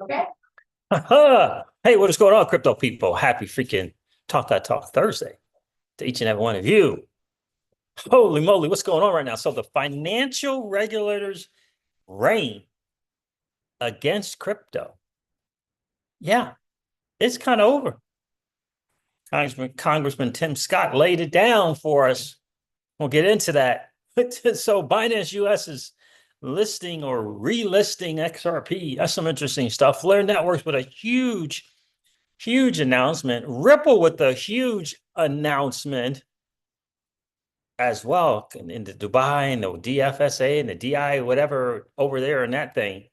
Okay. Hey, what is going on, crypto people? Happy freaking Talk That Talk Thursday to each and every one of you. Holy moly, what's going on right now? So the financial regulators reign against crypto. Yeah, it's kind of over. Congressman Tim Scott laid it down for us. We'll get into that. So Binance US is listing or relisting XRP. That's some interesting stuff. Flare Networks with a huge announcement. Ripple with a huge announcement as well in the Dubai and the DFSA and the DI, whatever over there in that thing.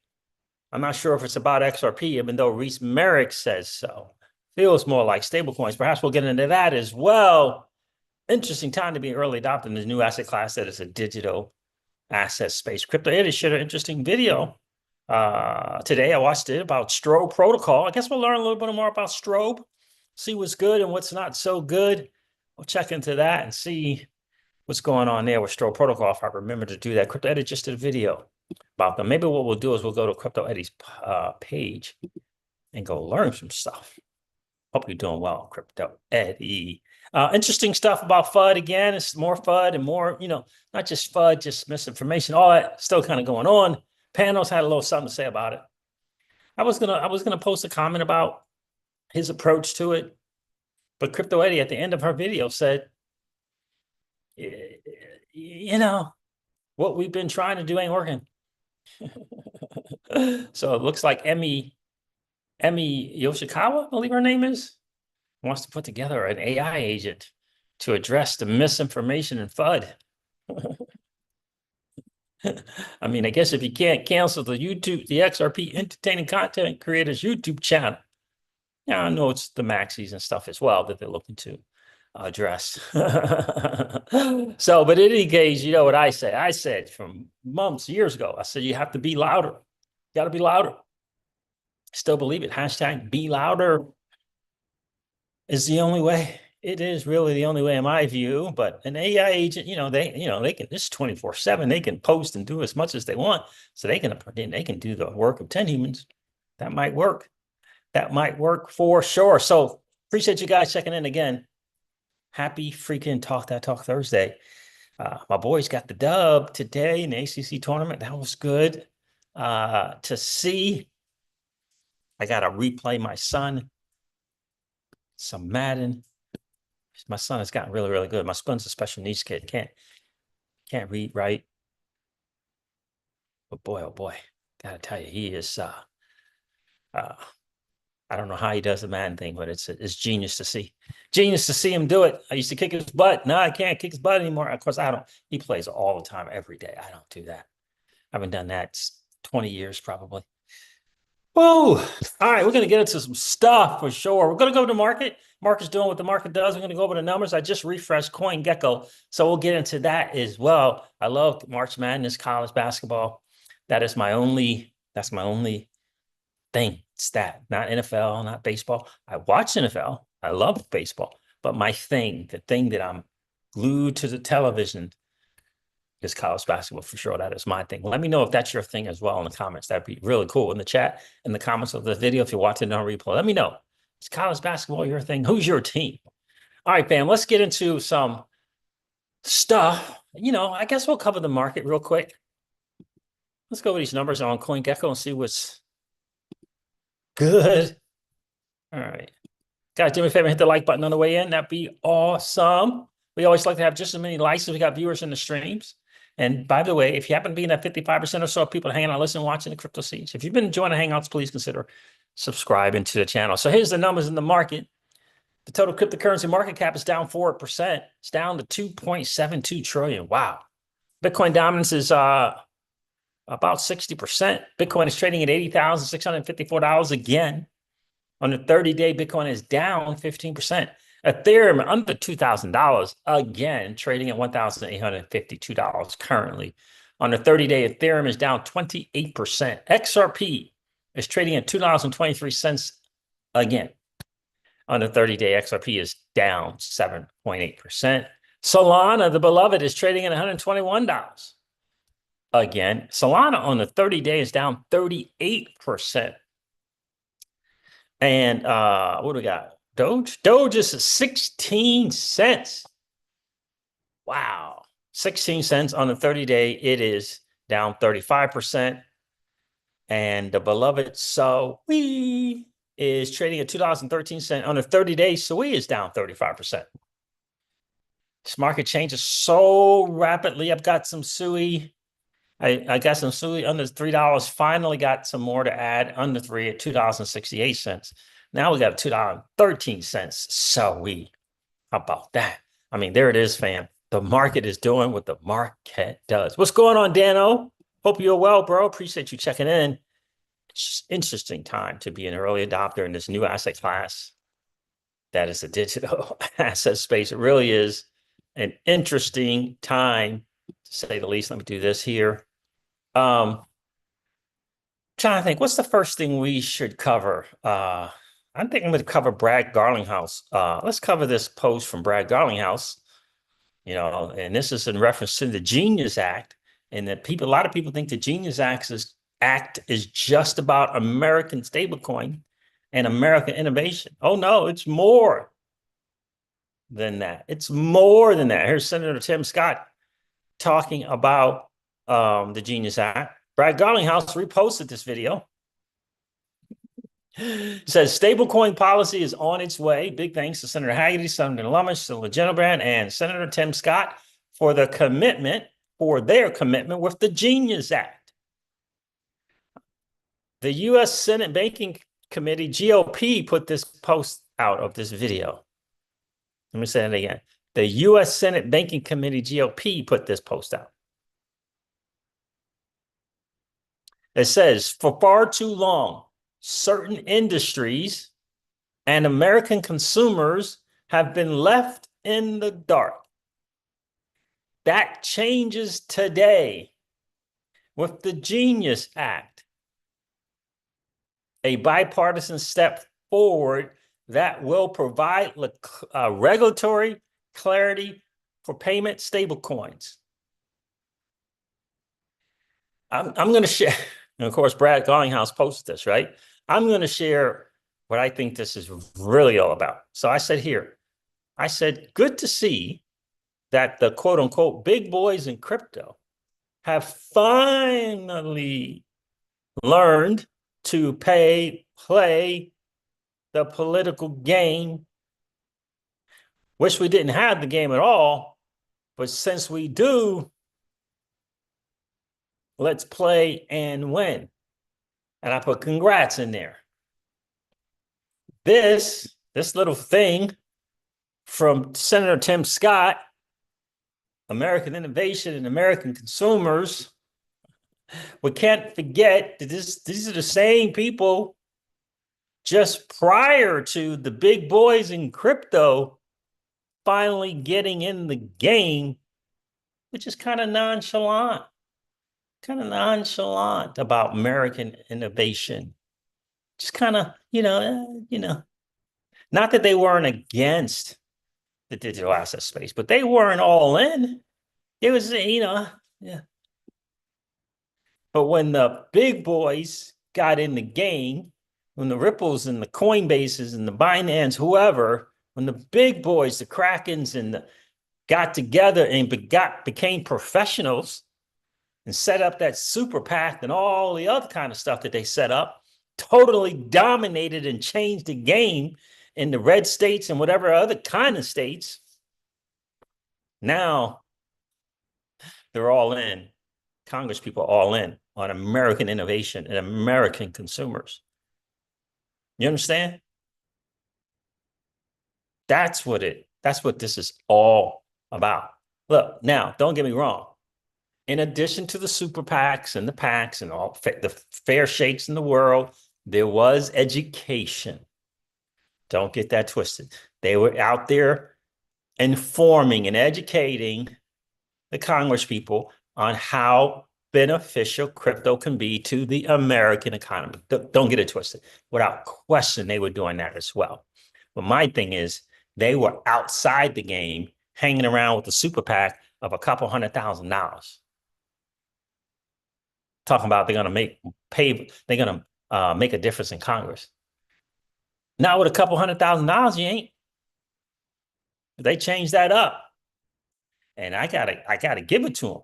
I'm not sure if it's about XRP, even though Reese Merrick says so. Feels more like stablecoins. Perhaps we'll get into that as well. Interesting time to be early adopting this new asset class that is a digital asset space. CryptoCeej shared an interesting video today. I watched it about Strobe protocol. I guess we'll learn a little bit more about Strobe, see what's good and what's not so good. We'll check into that and see what's going on there with Strobe protocol. If I remember to do that, CryptoCeej just did a video about them. Maybe what we'll do is we'll go to CryptoCeej's page and go learn some stuff. Hope you're doing well, CryptoCeej. Interesting stuff about FUD again. It's more FUD and more, not just FUD, just misinformation. All that still kind of going on. Panos had a little something to say about it. I was gonna post a comment about his approach to it, but CryptoCeej at the end of her video said, you know, what we've been trying to do ain't working. So it looks like Emmy Yoshikawa, I believe her name is, wants to put together an AI agent to address the misinformation and FUD. I mean, I guess if you can't cancel the XRP entertaining content creators YouTube channel, yeah, I know it's the maxis and stuff as well that they're looking to address. So, but in any case, you know what I say? I said from months, years ago, I said, you have to be louder. You got to be louder. Still believe it. Hashtag be louder is the only way. It is really the only way in my view. But an AI agent, they can, this 24/7, they can post and do as much as they want. So they can do the work of 10 humans. That might work. That might work for sure. So appreciate you guys checking in again. Happy freaking Talk That Talk Thursday. My boys got the dub today in the ACC tournament. That was good to see. I got to replay my son some Madden. My son has gotten really, really good. My son's a special needs kid. Can't read right. But boy, oh boy, gotta tell you, he is uh I don't know how he does the Madden thing, but it's genius to see. Genius to see him do it. I used to kick his butt. No, I can't kick his butt anymore. Of course, I don't. He plays all the time, every day. I don't do that. I haven't done that 20 years probably. Whoa. All right, we're going to get into some stuff for sure. We're going to go to market. Market's doing what the market does. We're going to go over the numbers. I just refreshed CoinGecko, so we'll get into that as well. I love March Madness, college basketball. That's my only thing, stat, not NFL, not baseball. I watch NFL. I love baseball, but the thing that I'm glued to the television is college basketball for sure. That is my thing. Let me know if that's your thing as well in the comments. That'd be really cool in the chat, in the comments of the video. If you're watching it on replay, let me know. Is college basketball your thing? Who's your team? All right, fam, let's get into some stuff. I guess we'll cover the market real quick. Let's go over these numbers on CoinGecko and see what's good. All right. Guys, do me a favor, hit the like button on the way in. That'd be awesome. We always like to have just as many likes as we got viewers in the streams. And by the way, if you happen to be in that 55% or so of people hanging out, listening, watching the CryptoCeej, if you've been enjoying the Hangouts, please consider subscribing to the channel. So here's the numbers in the market. The total cryptocurrency market cap is down 4%. It's down to 2.72 trillion. Wow. Bitcoin dominance is about 60%. Bitcoin is trading at $80,654 again. On the 30-day, Bitcoin is down 15%. Ethereum under $2,000, again, trading at $1,852 currently. On the 30-day, Ethereum is down 28%. XRP is trading at $2.23 again. On the 30-day, XRP is down 7.8%. Solana, the beloved, is trading at $121. Again, Solana on the 30-day is down 38%. And what do we got? Doge? Doge is 16 cents. Wow. 16 cents on the 30-day. It is down 35%. And the beloved SOE is trading at $2.13 on the 30-day. SOE is down 35%. This market changes so rapidly. I've got some SUI. I got some SUI under $3. Finally got some more to add under 3 at $2.68. Now we got $2.13. SUI. How about that? I mean, there it is, fam. The market is doing what the market does. What's going on, Dano? Hope you're well, bro. Appreciate you checking in. It's interesting time to be an early adopter in this new asset class that is a digital asset space. It really is an interesting time, to say the least. Let me do this here. Trying to think, what's the first thing we should cover? I'm thinking I'm going to cover Brad Garlinghouse. Let's cover this post from Brad Garlinghouse. And this is in reference to the Genius Act, and that a lot of people think the Genius Act is just about American stablecoin and American innovation. Oh no, it's more than that. It's more than that. Here's Senator Tim Scott talking about the Genius Act. Brad Garlinghouse reposted this video. It says stablecoin policy is on its way. Big thanks to Senator Hagerty, Senator Lummis, Senator Gillibrand, and Senator Tim Scott for their commitment with the Genius Act. The U.S. Senate Banking Committee, GOP, put this post out of this video. Let me say that again. The U.S. Senate Banking Committee, GOP, put this post out. It says, for far too long, certain industries and American consumers have been left in the dark. That changes today with the Genius Act, a bipartisan step forward that will provide regulatory clarity for payment stablecoins. I'm going to share, and of course, Brad Garlinghouse posted this, right? I'm going to share what I think this is really all about. So I said, good to see that the quote unquote big boys in crypto have finally learned to play the political game. Wish we didn't have the game at all, but since we do, let's play and win. And I put congrats in there. This little thing from Senator Tim Scott, American innovation and American consumers, we can't forget that these are the same people just prior to the big boys in crypto finally getting in the game, which is kind of nonchalant about American innovation. Just kind of, not that they weren't against the digital asset space, but they weren't all in. It was, yeah. But when the big boys got in the game, when the Ripples and the Coinbases and the Binance, whoever, when the big boys, the Krakens got together and became professionals and set up that super PAC and all the other kind of stuff that they set up, totally dominated and changed the game in the red states and whatever other kind of states. Now they're all in. Congress people are all in on American innovation and American consumers. You understand? That's what this is all about. Look, now, don't get me wrong. In addition to the super PACs and the PACs and all the fair shakes in the world, there was education. Don't get that twisted. They were out there informing and educating the Congress people on how beneficial crypto can be to the American economy. Don't get it twisted. Without question, they were doing that as well. But my thing is, they were outside the game, hanging around with the super PAC of a couple $100,000. Talking about they're going to make a difference in Congress. Now with a couple $100,000, you ain't. They changed that up, and I gotta give it to them.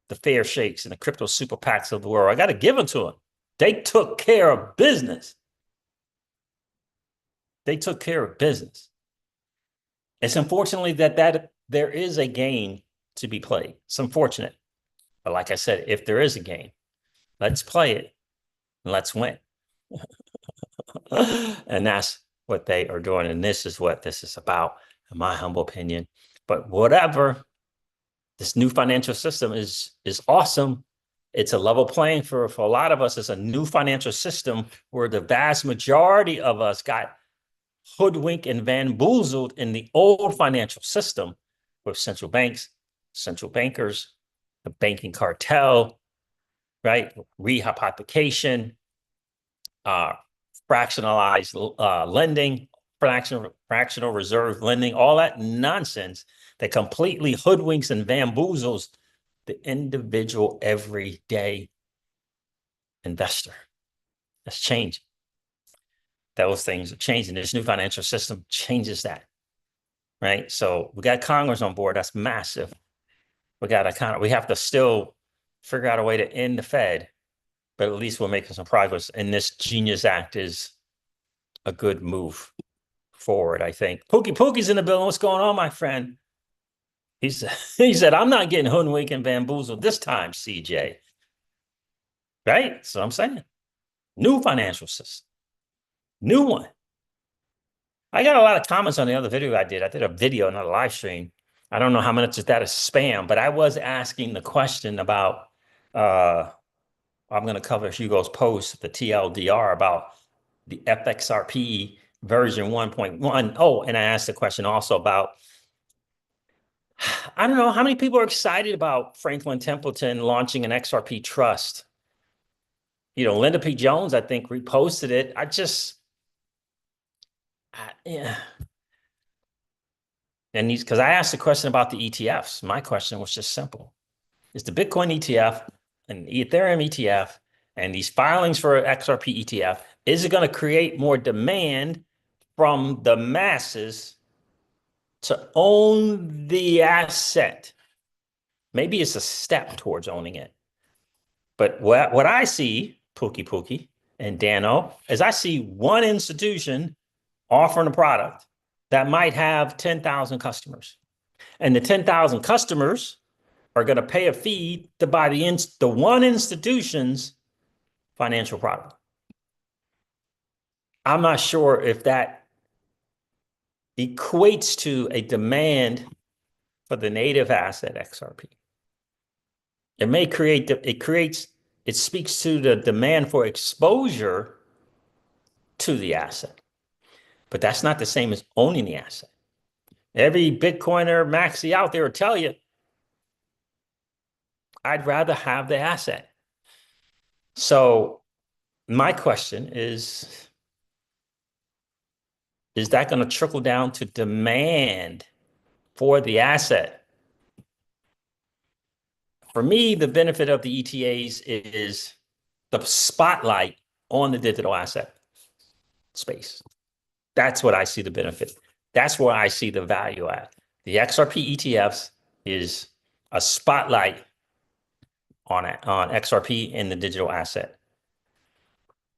The fair shakes and the crypto super PACs of the world, I gotta give it to them. They took care of business. They took care of business. It's unfortunately that there is a game to be played. It's unfortunate, but like I said, if there is a game, let's play it and let's win. And that's what they are doing. And this is what this is about, in my humble opinion. But whatever, this new financial system is awesome. It's a level playing for a lot of us. It's a new financial system where the vast majority of us got hoodwinked and bamboozled in the old financial system with central banks, central bankers, the banking cartel, right? Rehypothecation, fractionalized lending, fractional reserve lending, all that nonsense that completely hoodwinks and bamboozles the individual everyday investor. That's changing. Those things are changing. This new financial system changes that, right? So we got Congress on board. That's massive. We have to still figure out a way to end the Fed, but at least we're making some progress. And this Genius Act is a good move forward, I think. Pookie's in the building. What's going on, my friend? He said, I'm not getting hoodwinked and bamboozled this time, CJ. Right? So I'm saying. New financial system. New one. I got a lot of comments on the other video I did. I did a video, not a live stream. I don't know how much of that is spam, but I was asking the question about, I'm going to cover Hugo's post, the TLDR, about the FXRP version 1.1. Oh, and I asked the question also about, I don't know, how many people are excited about Franklin Templeton launching an XRP trust? Linda P. Jones, I think, reposted it. Yeah. And because I asked the question about the ETFs, my question was just simple. Is the Bitcoin ETF and Ethereum ETF and these filings for XRP ETF, is it going to create more demand from the masses to own the asset? Maybe it's a step towards owning it. But what I see, Pookie and Dano, is I see one institution offering a product that might have 10,000 customers. And the 10,000 customers are going to pay a fee to buy the one institution's financial product. I'm not sure if that equates to a demand for the native asset XRP. It speaks to the demand for exposure to the asset, but that's not the same as owning the asset. Every Bitcoiner maxi out there will tell you, I'd rather have the asset. So my question is that going to trickle down to demand for the asset? For me, the benefit of the ETAs is the spotlight on the digital asset space. That's what I see the benefit. That's where I see the value at. The XRP ETFs is a spotlight on XRP in the digital asset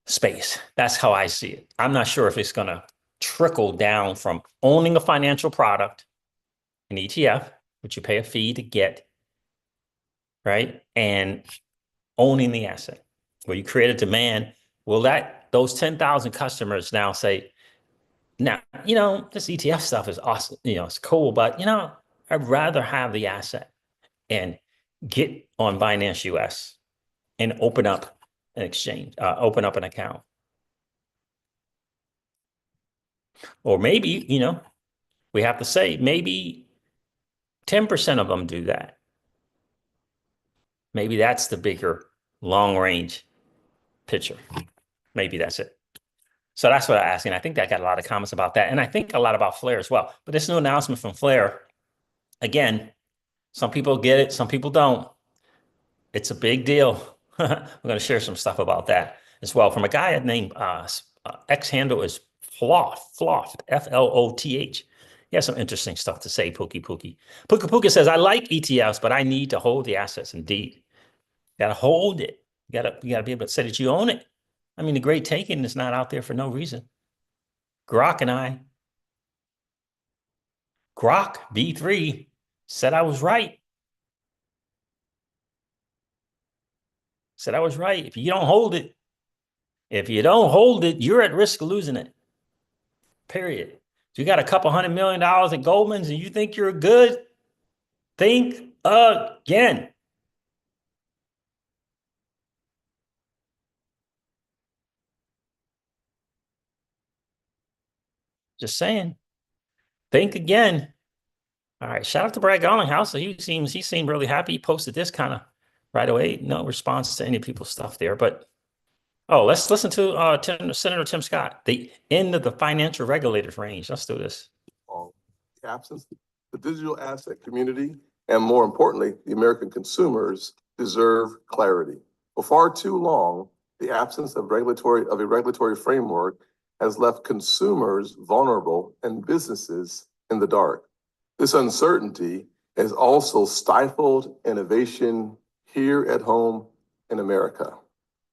space. That's how I see it. I'm not sure if it's going to trickle down from owning a financial product, an ETF, which you pay a fee to get, right? And owning the asset, where you create a demand. Will those 10,000 customers now say, now, this ETF stuff is awesome, it's cool, but, I'd rather have the asset and get on Binance US and open up an exchange, open up an account. Or maybe, we have to say maybe 10% of them do that. Maybe that's the bigger long range picture. Maybe that's it. So that's what I'm asking. I think I got a lot of comments about that. And I think a lot about Flare as well. But this new announcement from Flare, again, some people get it, some people don't. It's a big deal. We're going to share some stuff about that as well from a guy named X handle is Floth, F-L-O-T-H. He has some interesting stuff to say, Pookie Pookie. Pookie Pookie says, I like ETFs, but I need to hold the assets. Indeed. You got to hold it. You got to be able to say that you own it. I mean, the great taking is not out there for no reason. Grok V3 said I was right. Said I was right. If you don't hold it, you're at risk of losing it. Period. If you got a couple $100 million at Goldman's and you think you're good, think again. Just saying. Think again. All right. Shout out to Brad Garlinghouse. So he seemed really happy. He posted this kind of right away. No response to any people's stuff there. But let's listen to Senator Tim Scott, the end of the financial regulators range. Let's do this. The absence, the digital asset community, and more importantly, the American consumers deserve clarity. For far too long, the absence of a regulatory framework has left consumers vulnerable and businesses in the dark. This uncertainty has also stifled innovation here at home in America.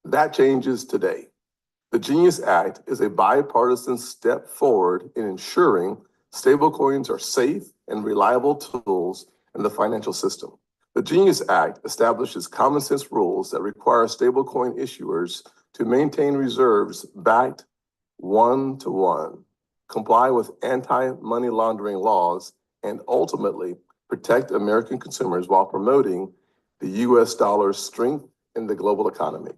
That changes today. The Genius Act is a bipartisan step forward in ensuring stablecoins are safe and reliable tools in the financial system. The Genius Act establishes common sense rules that require stablecoin issuers to maintain reserves backed one-to-one, comply with anti-money laundering laws, and ultimately protect American consumers while promoting the US dollar's strength in the global economy.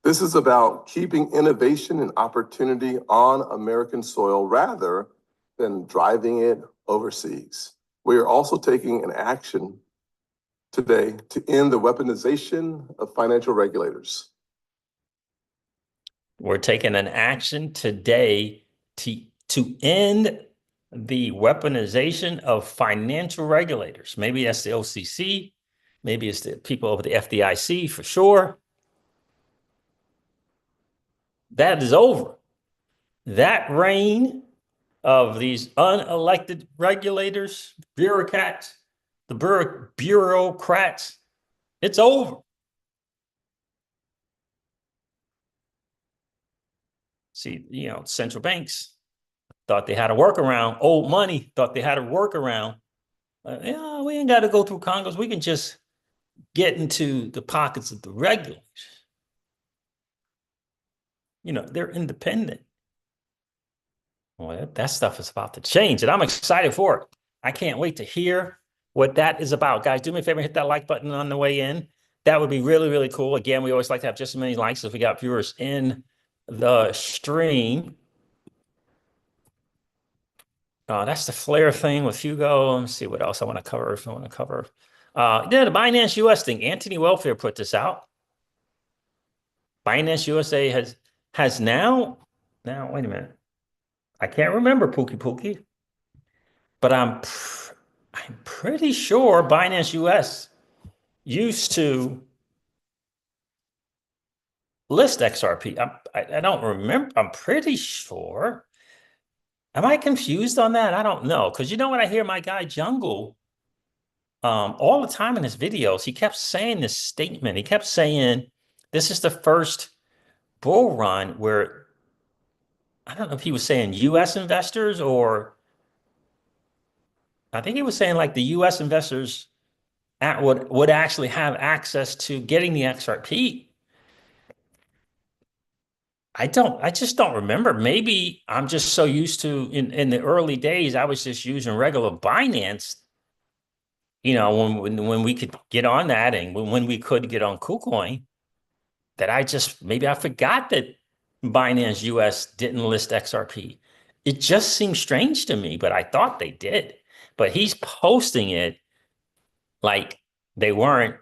This is about keeping innovation and opportunity on American soil rather than driving it overseas. We are also taking an action today to end the weaponization of financial regulators. We're taking an action today to end the weaponization of financial regulators. Maybe that's the OCC. Maybe it's the people over the FDIC for sure. That is over. That reign of these unelected regulators, bureaucrats, bureaucrats, it's over. See, central banks thought they had a workaround. Old money thought they had a workaround. We ain't got to go through Congress. We can just get into the pockets of the regulators. They're independent. Well, that stuff is about to change, and I'm excited for it. I can't wait to hear what that is about. Guys, do me a favor, hit that like button on the way in. That would be really, really cool. Again, we always like to have just as many likes as we got viewers in the stream. That's the Flare thing with Hugo. Let me see what else I want to cover. The Binance US thing. Anthony Welfare put this out. Binance USA has now, wait a minute. I can't remember, Pookie, but I'm pretty sure Binance US used to list XRP. I don't remember. I'm pretty sure. Am I confused on that? I don't know. Because you know what I hear my guy Jungle all the time in his videos, he kept saying this statement. He kept saying, this is the first bull run where, I don't know if he was saying US investors or I think he was saying like the US investors would actually have access to getting the XRP. I just don't remember. Maybe I'm just so used to in the early days, I was just using regular Binance, when we could get on that and when we could get on KuCoin, that maybe I forgot that Binance US didn't list XRP. It just seemed strange to me, but I thought they did. But he's posting it like they weren't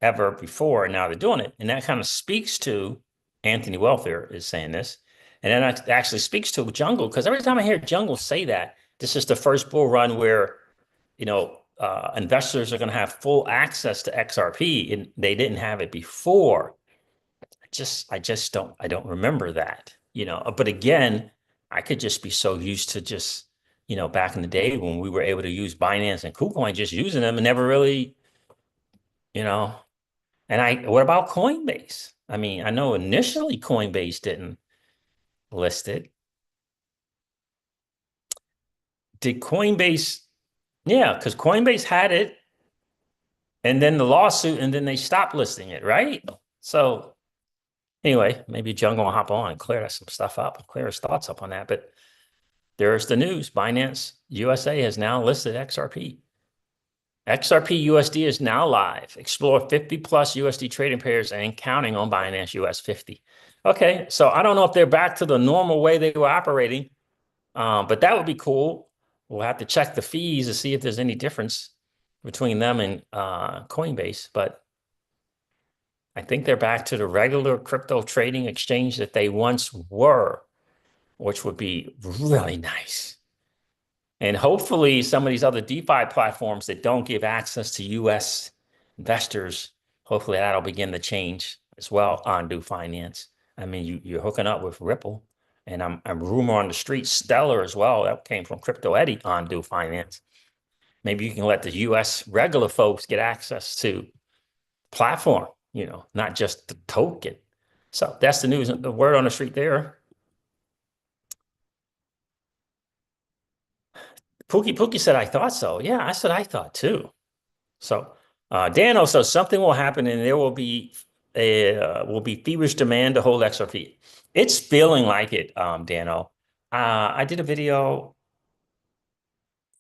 ever before, and now they're doing it. And that kind of speaks to Anthony Welfare is saying this. And then that actually speaks to Jungle, because every time I hear Jungle say that, this is the first bull run where, investors are going to have full access to XRP, and they didn't have it before. I don't remember that. but again, I could just be so used to just, back in the day when we were able to use Binance and KuCoin, just using them and never really, and what about Coinbase? I mean, I know initially Coinbase didn't list it. Did Coinbase? Yeah, because Coinbase had it and then the lawsuit and then they stopped listing it, right? So anyway, maybe John will hop on and clear some stuff up, clear his thoughts up on that. But there's the news. Binance USA has now listed XRP. XRP USD is now live. Explore 50 plus USD trading pairs and counting on Binance US 50. Okay, so I don't know if they're back to the normal way they were operating, but that would be cool. We'll have to check the fees to see if there's any difference between them and Coinbase, but I think they're back to the regular crypto trading exchange that they once were, which would be really nice. And hopefully some of these other DeFi platforms that don't give access to US investors, hopefully that'll begin to change as well on Do Finance. I mean, you're hooking up with Ripple, and I'm rumor on the street, Stellar as well. That came from Crypto Eddie on Do Finance. Maybe you can let the US regular folks get access to platform, not just the token. So that's the news, the word on the street there. Pookie said, I thought so. Yeah, I said, I thought too. So Dano says something will happen and there will be feverish demand to hold XRP. It's feeling like it, Dano. I did a video.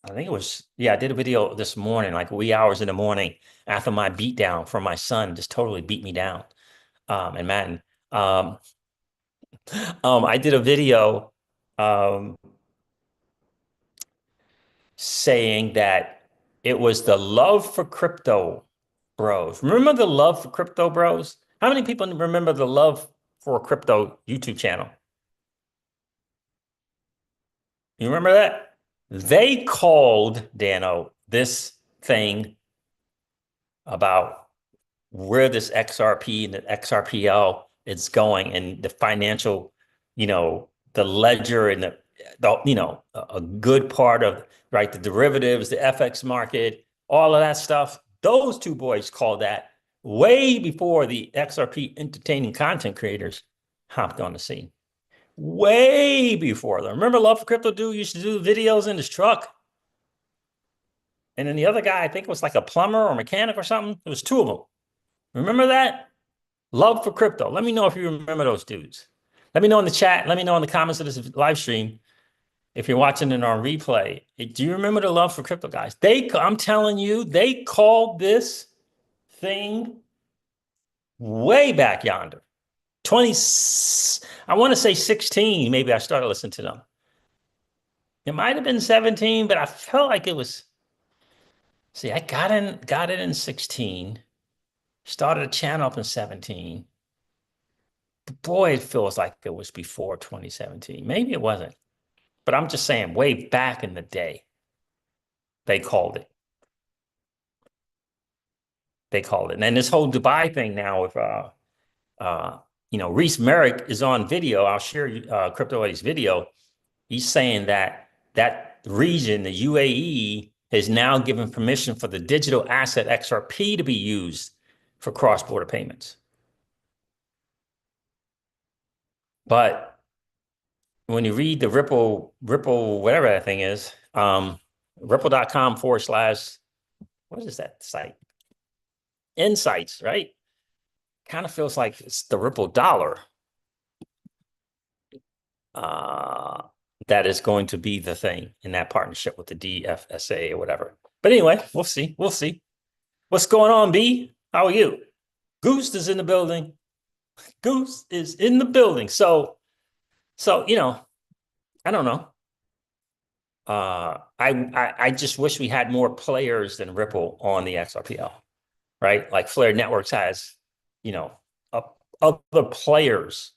I think it was, I did a video this morning, like wee hours in the morning after my beat down from my son just totally beat me down. And Madden. I did a video saying that it was the love for crypto bros. Remember the love for crypto bros? How many people remember the love for crypto YouTube channel? You remember that? They called, Dano, this thing about where this XRP and the XRPL is going and the financial, the ledger and a good part of, right, the derivatives, the FX market, all of that stuff. Those two boys called that way before the XRP entertaining content creators hopped on the scene. Way before them. Remember Love for Crypto Dude used to do videos in his truck? And then the other guy, I think it was like a plumber or mechanic or something. It was two of them. Remember that? Love for Crypto. Let me know if you remember those dudes. Let me know in the chat. Let me know in the comments of this live stream if you're watching it on replay. Do you remember the Love for Crypto guys? I'm telling you, they called this thing way back yonder. I want to say 16, maybe I started listening to them. It might have been 17, but I felt like it was, I got it in 16, started a channel up in 17. But boy, it feels like it was before 2017. Maybe it wasn't, but I'm just saying way back in the day, they called it. They called it. And then this whole Dubai thing now with, Reese Merrick is on video. I'll share Crypto Eddie's video. He's saying that region, the UAE, has now given permission for the digital asset XRP to be used for cross-border payments. But when you read the Ripple, whatever that thing is, ripple.com / what is that site? Insights, right? Kind of feels like it's the Ripple dollar that is going to be the thing in that partnership with the DFSA or whatever. But anyway, we'll see. We'll see. What's going on, B? How are you? Goose is in the building. Goose is in the building. So I don't know. I just wish we had more players than Ripple on the XRPL, right? Like Flare Networks has, other players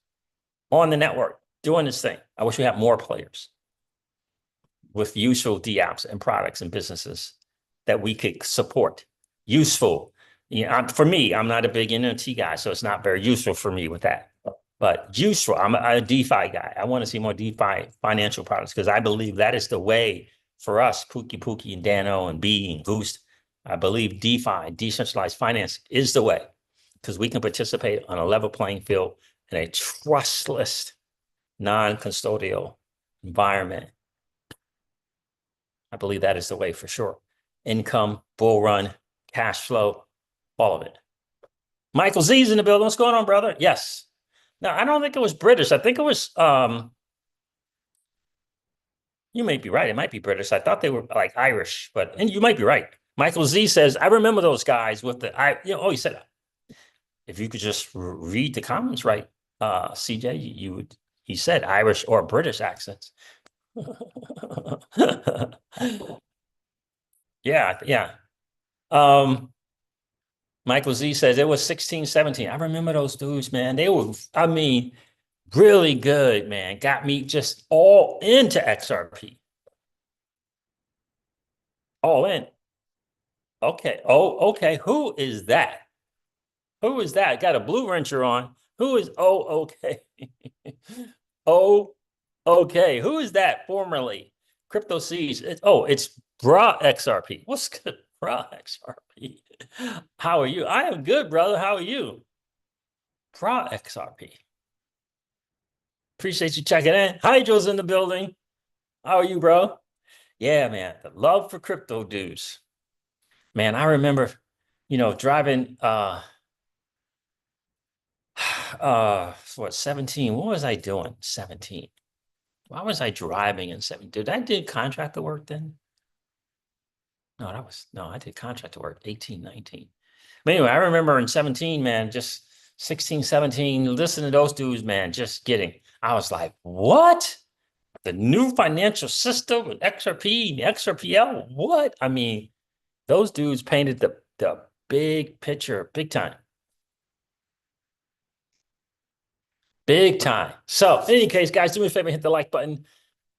on the network doing this thing. I wish we had more players with useful DApps and products and businesses that we could support. Useful. For me, I'm not a big NFT guy, so it's not very useful for me with that. But I'm a DeFi guy. I want to see more DeFi financial products because I believe that is the way for us, Pookie and Dano and B and Goose. I believe DeFi, decentralized finance, is the way because we can participate on a level playing field in a trustless, non-custodial environment. I believe that is the way for sure. Income, bull run, cash flow, all of it. Michael Z's in the building. What's going on, brother? Yes. No, I don't think it was British. I think it was, you may be right. It might be British. I thought they were like Irish, and you might be right. Michael Z says, I remember those guys with he said, if you could just read the comments right, CJ, he said Irish or British accents. Yeah. Michael Z says it was 16, 17. I remember those dudes, man. They were, really good, man. Got me just all into XRP. All in. Okay. Oh, okay. Who is that? Who is that? Got a blue wrencher on. Who is, okay. Okay. Who is that formerly? CryptoCeej. It's Bra XRP. What's good? Bra XRP. How are you? I am good, brother. How are you? Bra XRP. Appreciate you checking in. Hydro's in the building. How are you, bro? Yeah, man. The love for crypto dudes. Man, I remember, driving 17. What was I doing? 17. Why was I driving in 17? Did I do contractor work then? No, I did contractor work 18, 19. But anyway, I remember in 17, man, just 16, 17, listening to those dudes, man, I was like, what? The new financial system with XRP, the XRPL, what? I mean, those dudes painted the big picture, big time. Big time. So in any case, guys, do me a favor, hit the like button.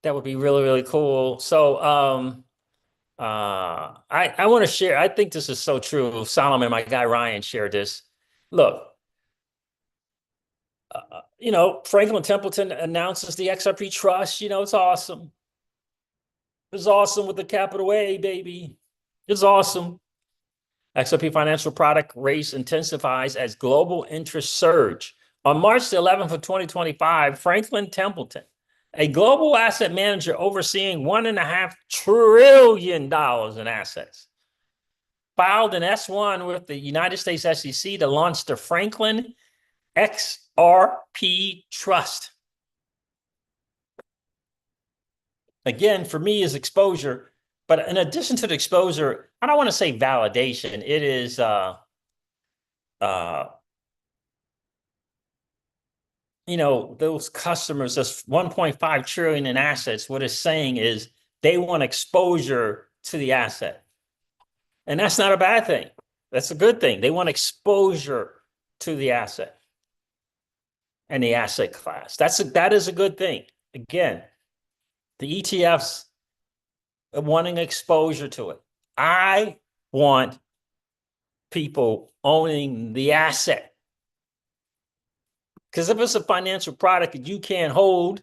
That would be really, really cool. So I want to share, I think this is so true. Solomon, my guy Ryan, shared this. Look, Franklin Templeton announces the XRP Trust. It's awesome. It's awesome with the capital A, baby. It's awesome. XRP financial product race intensifies as global interest surge. On March the 11th of 2025, Franklin Templeton, a global asset manager overseeing $1.5 trillion in assets, filed an S-1 with the United States SEC to launch the Franklin XRP Trust. Again, for me, is exposure. But in addition to the exposure, I don't want to say validation. It is those customers, that's 1.5 trillion in assets. What it's saying is they want exposure to the asset. And that's not a bad thing. That's a good thing. They want exposure to the asset and the asset class. That is a good thing. Again, the ETFs are wanting exposure to it. I want people owning the asset. Because if it's a financial product that you can't hold,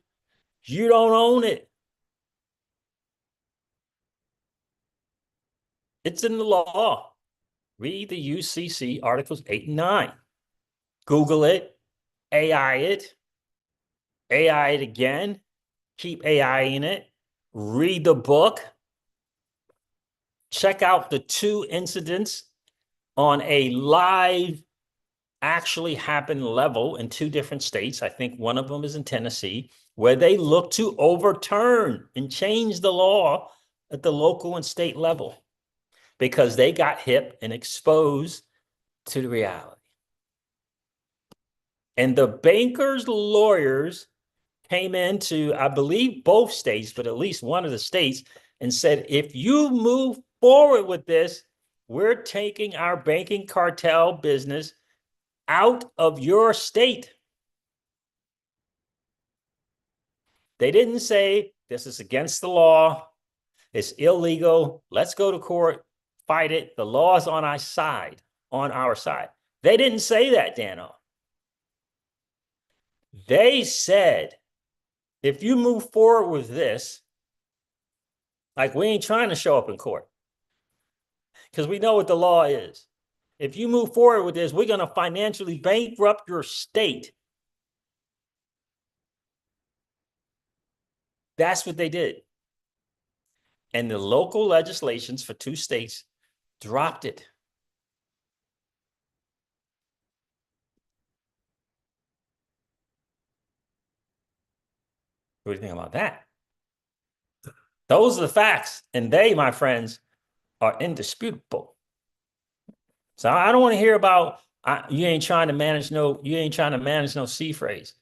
you don't own it. It's in the law. Read the UCC Articles 8 and 9. Google it, AI it again, keep AI in it, read the book, check out the 2 incidents on a live actually happened level in 2 different states. I think one of them is in Tennessee, where they look to overturn and change the law at the local and state level because they got hip and exposed to the reality. And the bankers' lawyers came into, I believe, both states, but at least one of the states, and said, if you move forward with this, we're taking our banking cartel business out of your state. They didn't say this is against the law, it's illegal, let's go to court, fight it, the law is on our side, They didn't say that, Dano. They said, if you move forward with this, like we ain't trying to show up in court because we know what the law is. If you move forward with this, we're going to financially bankrupt your state. That's what they did. And the local legislations for 2 states dropped it. What do you think about that? Those are the facts. And they, my friends, are indisputable. So I don't want to hear about you ain't trying to manage no C phrase.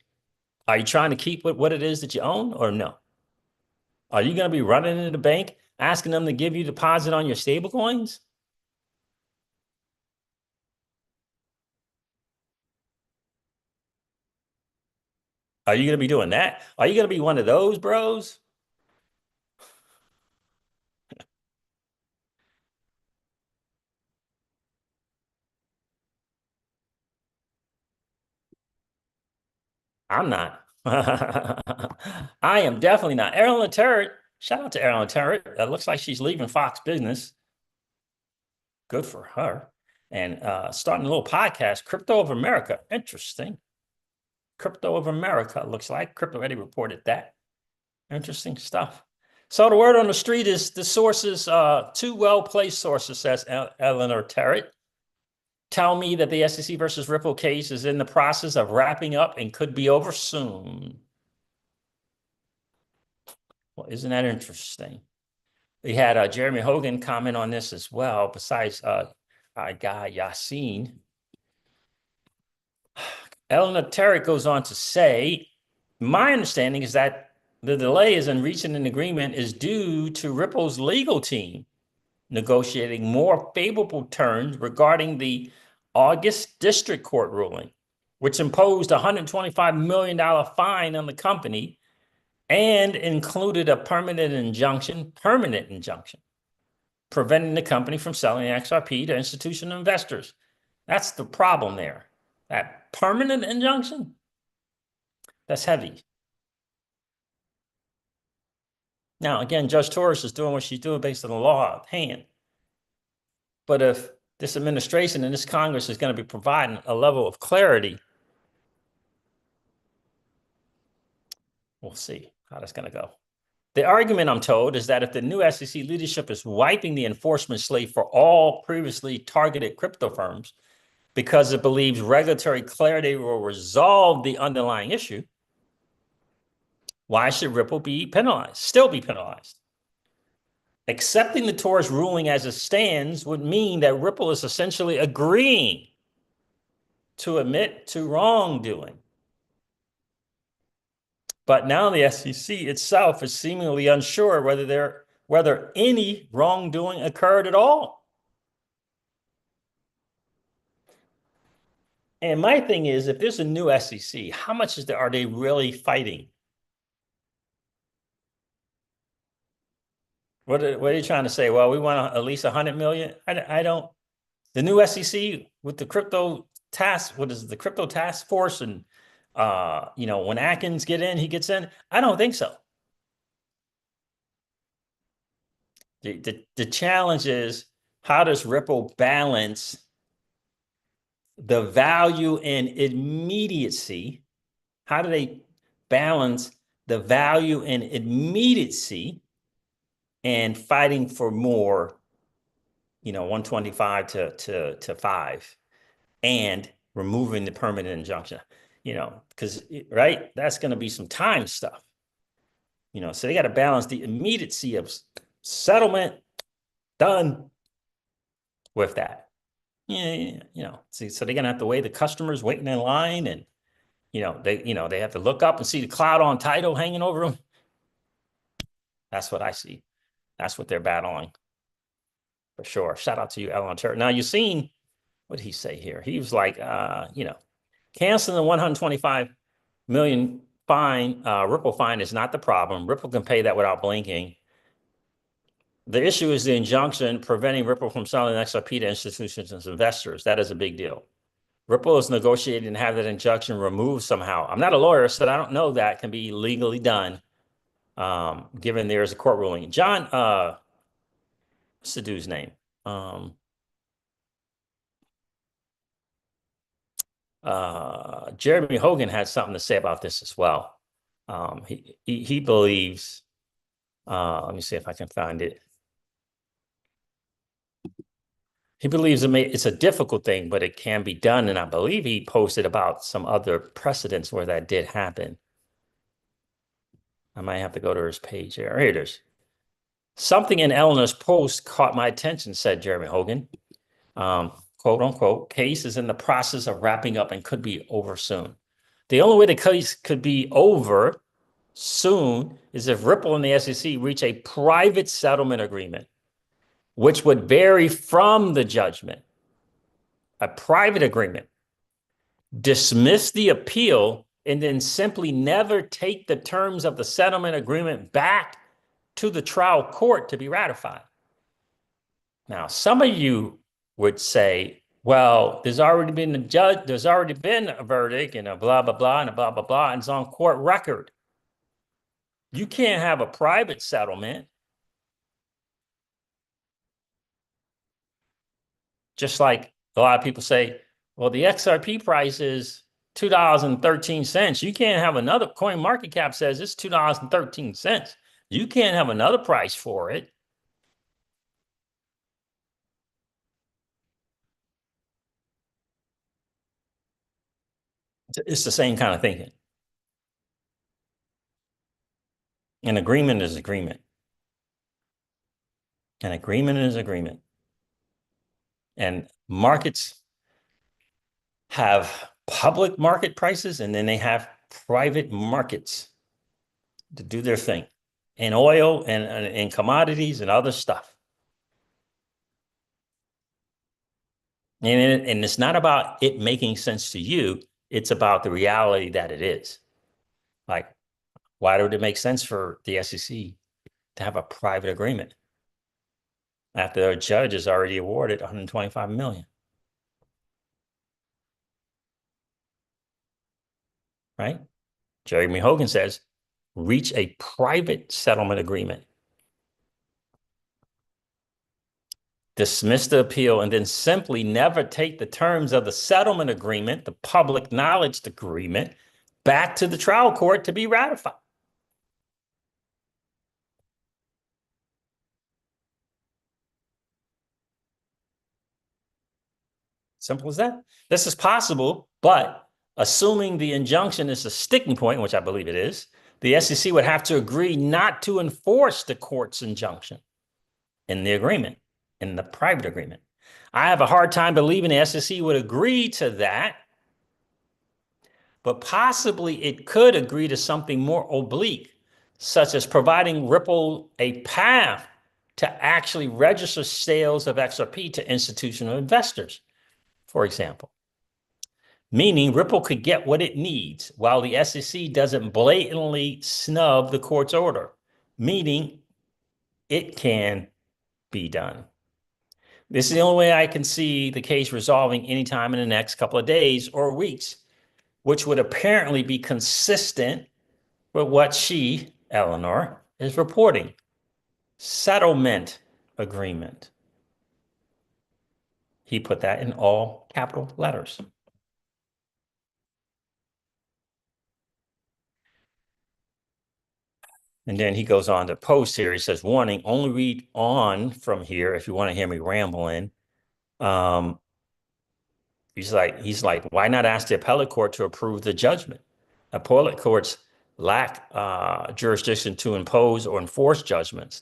Are you trying to keep what it is that you own or no? Are you going to be running into the bank asking them to give you deposit on your stable coins? Are you going to be doing that? Are you going to be one of those bros? I'm not. I am definitely not. Aaron Laterret, shout out to Aaron Laterret. It looks like she's leaving Fox Business. Good for her. And starting a little podcast, Crypto of America. Interesting. Crypto of America looks like. Crypto already reported that. Interesting stuff. So the word on the street is the sources, 2 well-placed sources, says Eleanor Terrett, tell me that the SEC versus Ripple case is in the process of wrapping up and could be over soon. Well, isn't that interesting? We had Jeremy Hogan comment on this as well, besides our guy Yassine. Eleanor Terrett goes on to say, my understanding is that the delay in reaching an agreement is due to Ripple's legal team negotiating more favorable terms regarding the August district court ruling, which imposed a $125 million fine on the company and included a permanent injunction, preventing the company from selling XRP to institutional investors. That's the problem there. That permanent injunction, that's heavy. Now, again, Judge Torres is doing what she's doing based on the law at hand. But if this administration and this Congress is going to be providing a level of clarity, we'll see how that's going to go. The argument, I'm told, is that if the new SEC leadership is wiping the enforcement slate for all previously targeted crypto firms because it believes regulatory clarity will resolve the underlying issue, why should Ripple be penalized, still be penalized? Accepting the Torres ruling as it stands would mean that Ripple is essentially agreeing to admit to wrongdoing. But now the SEC itself is seemingly unsure whether any wrongdoing occurred at all. And my thing is, if there's a new SEC, how much are they really fighting? What are you trying to say? Well, we want at least 100 million. I don't. The new SEC with the crypto task, what is it, the crypto task force, and when Atkins he gets in. I don't think so. The challenge is, how does Ripple balance the value and immediacy? How do they balance the value and immediacy and fighting for more, 125 to 5, and removing the permanent injunction, because, right, that's going to be some time stuff, so they got to balance the immediacy of settlement done with that. So they're going to have to weigh the customers waiting in line, and, they have to look up and see the cloud on title hanging over them. That's what I see. That's what they're battling. For sure. Shout out to you, Alan Turner. Now, you've seen, what did he say here? He was like, canceling the 125 million fine, Ripple fine is not the problem. Ripple can pay that without blinking. The issue is the injunction preventing Ripple from selling XRP to institutions and investors. That is a big deal. Ripple is negotiating and have that injunction removed somehow. I'm not a lawyer, so I don't know that can be legally done, given there is a court ruling. John, what's the dude's name? Jeremy Hogan had something to say about this as well. He believes, let me see if I can find it. He believes it's a difficult thing, but it can be done. And I believe he posted about some other precedents where that did happen. I might have to go to his page here. Here it is. Something in Eleanor's post caught my attention, said Jeremy Hogan. Quote unquote, case is in the process of wrapping up and could be over soon. The only way the case could be over soon is if Ripple and the SEC reach a private settlement agreement, which would vary from the judgment. A private agreement. Dismiss the appeal and then simply never take the terms of the settlement agreement back to the trial court to be ratified. Now, some of you would say, well, there's already been a verdict and a blah, blah, blah, and a blah, blah, blah, and it's on court record. You can't have a private settlement. Just like a lot of people say, well, the XRP price is $2.13. You can't have another. Coin market cap says it's $2.13. You can't have another price for it. It's the same kind of thinking. An agreement is agreement. An agreement is agreement. And markets have public market prices, and then they have private markets to do their thing in oil and in commodities and other stuff. And it's not about it making sense to you. It's about the reality that it is. Like, why would it make sense for the SEC to have a private agreement after a judge has already awarded $125 million? Right? Jeremy Hogan says, reach a private settlement agreement. Dismiss the appeal and then simply never take the terms of the settlement agreement, the public knowledge agreement, back to the trial court to be ratified. Simple as that. This is possible, but assuming the injunction is a sticking point, which I believe it is, the SEC would have to agree not to enforce the court's injunction in the agreement, in the private agreement. I have a hard time believing the SEC would agree to that, but possibly it could agree to something more oblique, such as providing Ripple a path to actually register sales of XRP to institutional investors, for example. Meaning Ripple could get what it needs while the SEC doesn't blatantly snub the court's order, meaning it can be done. This is the only way I can see the case resolving anytime in the next couple of days or weeks, which would apparently be consistent with what she, Eleanor, is reporting. Settlement agreement. He put that in all capital letters. And then he goes on to post here. He says, warning, only read on from here if you want to hear me rambling. He's like, why not ask the appellate court to approve the judgment? Appellate courts lack jurisdiction to impose or enforce judgments.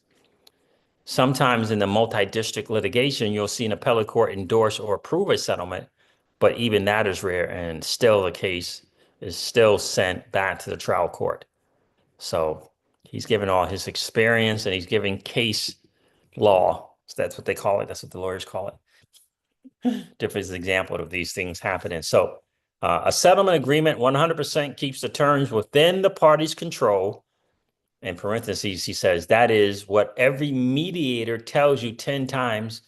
Sometimes in the multi-district litigation, you'll see an appellate court endorse or approve a settlement, but even that is rare, and still the case is still sent back to the trial court. So he's given all his experience, and he's giving case law. So that's what they call it. That's what the lawyers call it. Different example of these things happening. So a settlement agreement 100% keeps the terms within the party's control. In parentheses, he says, that is what every mediator tells you 10 times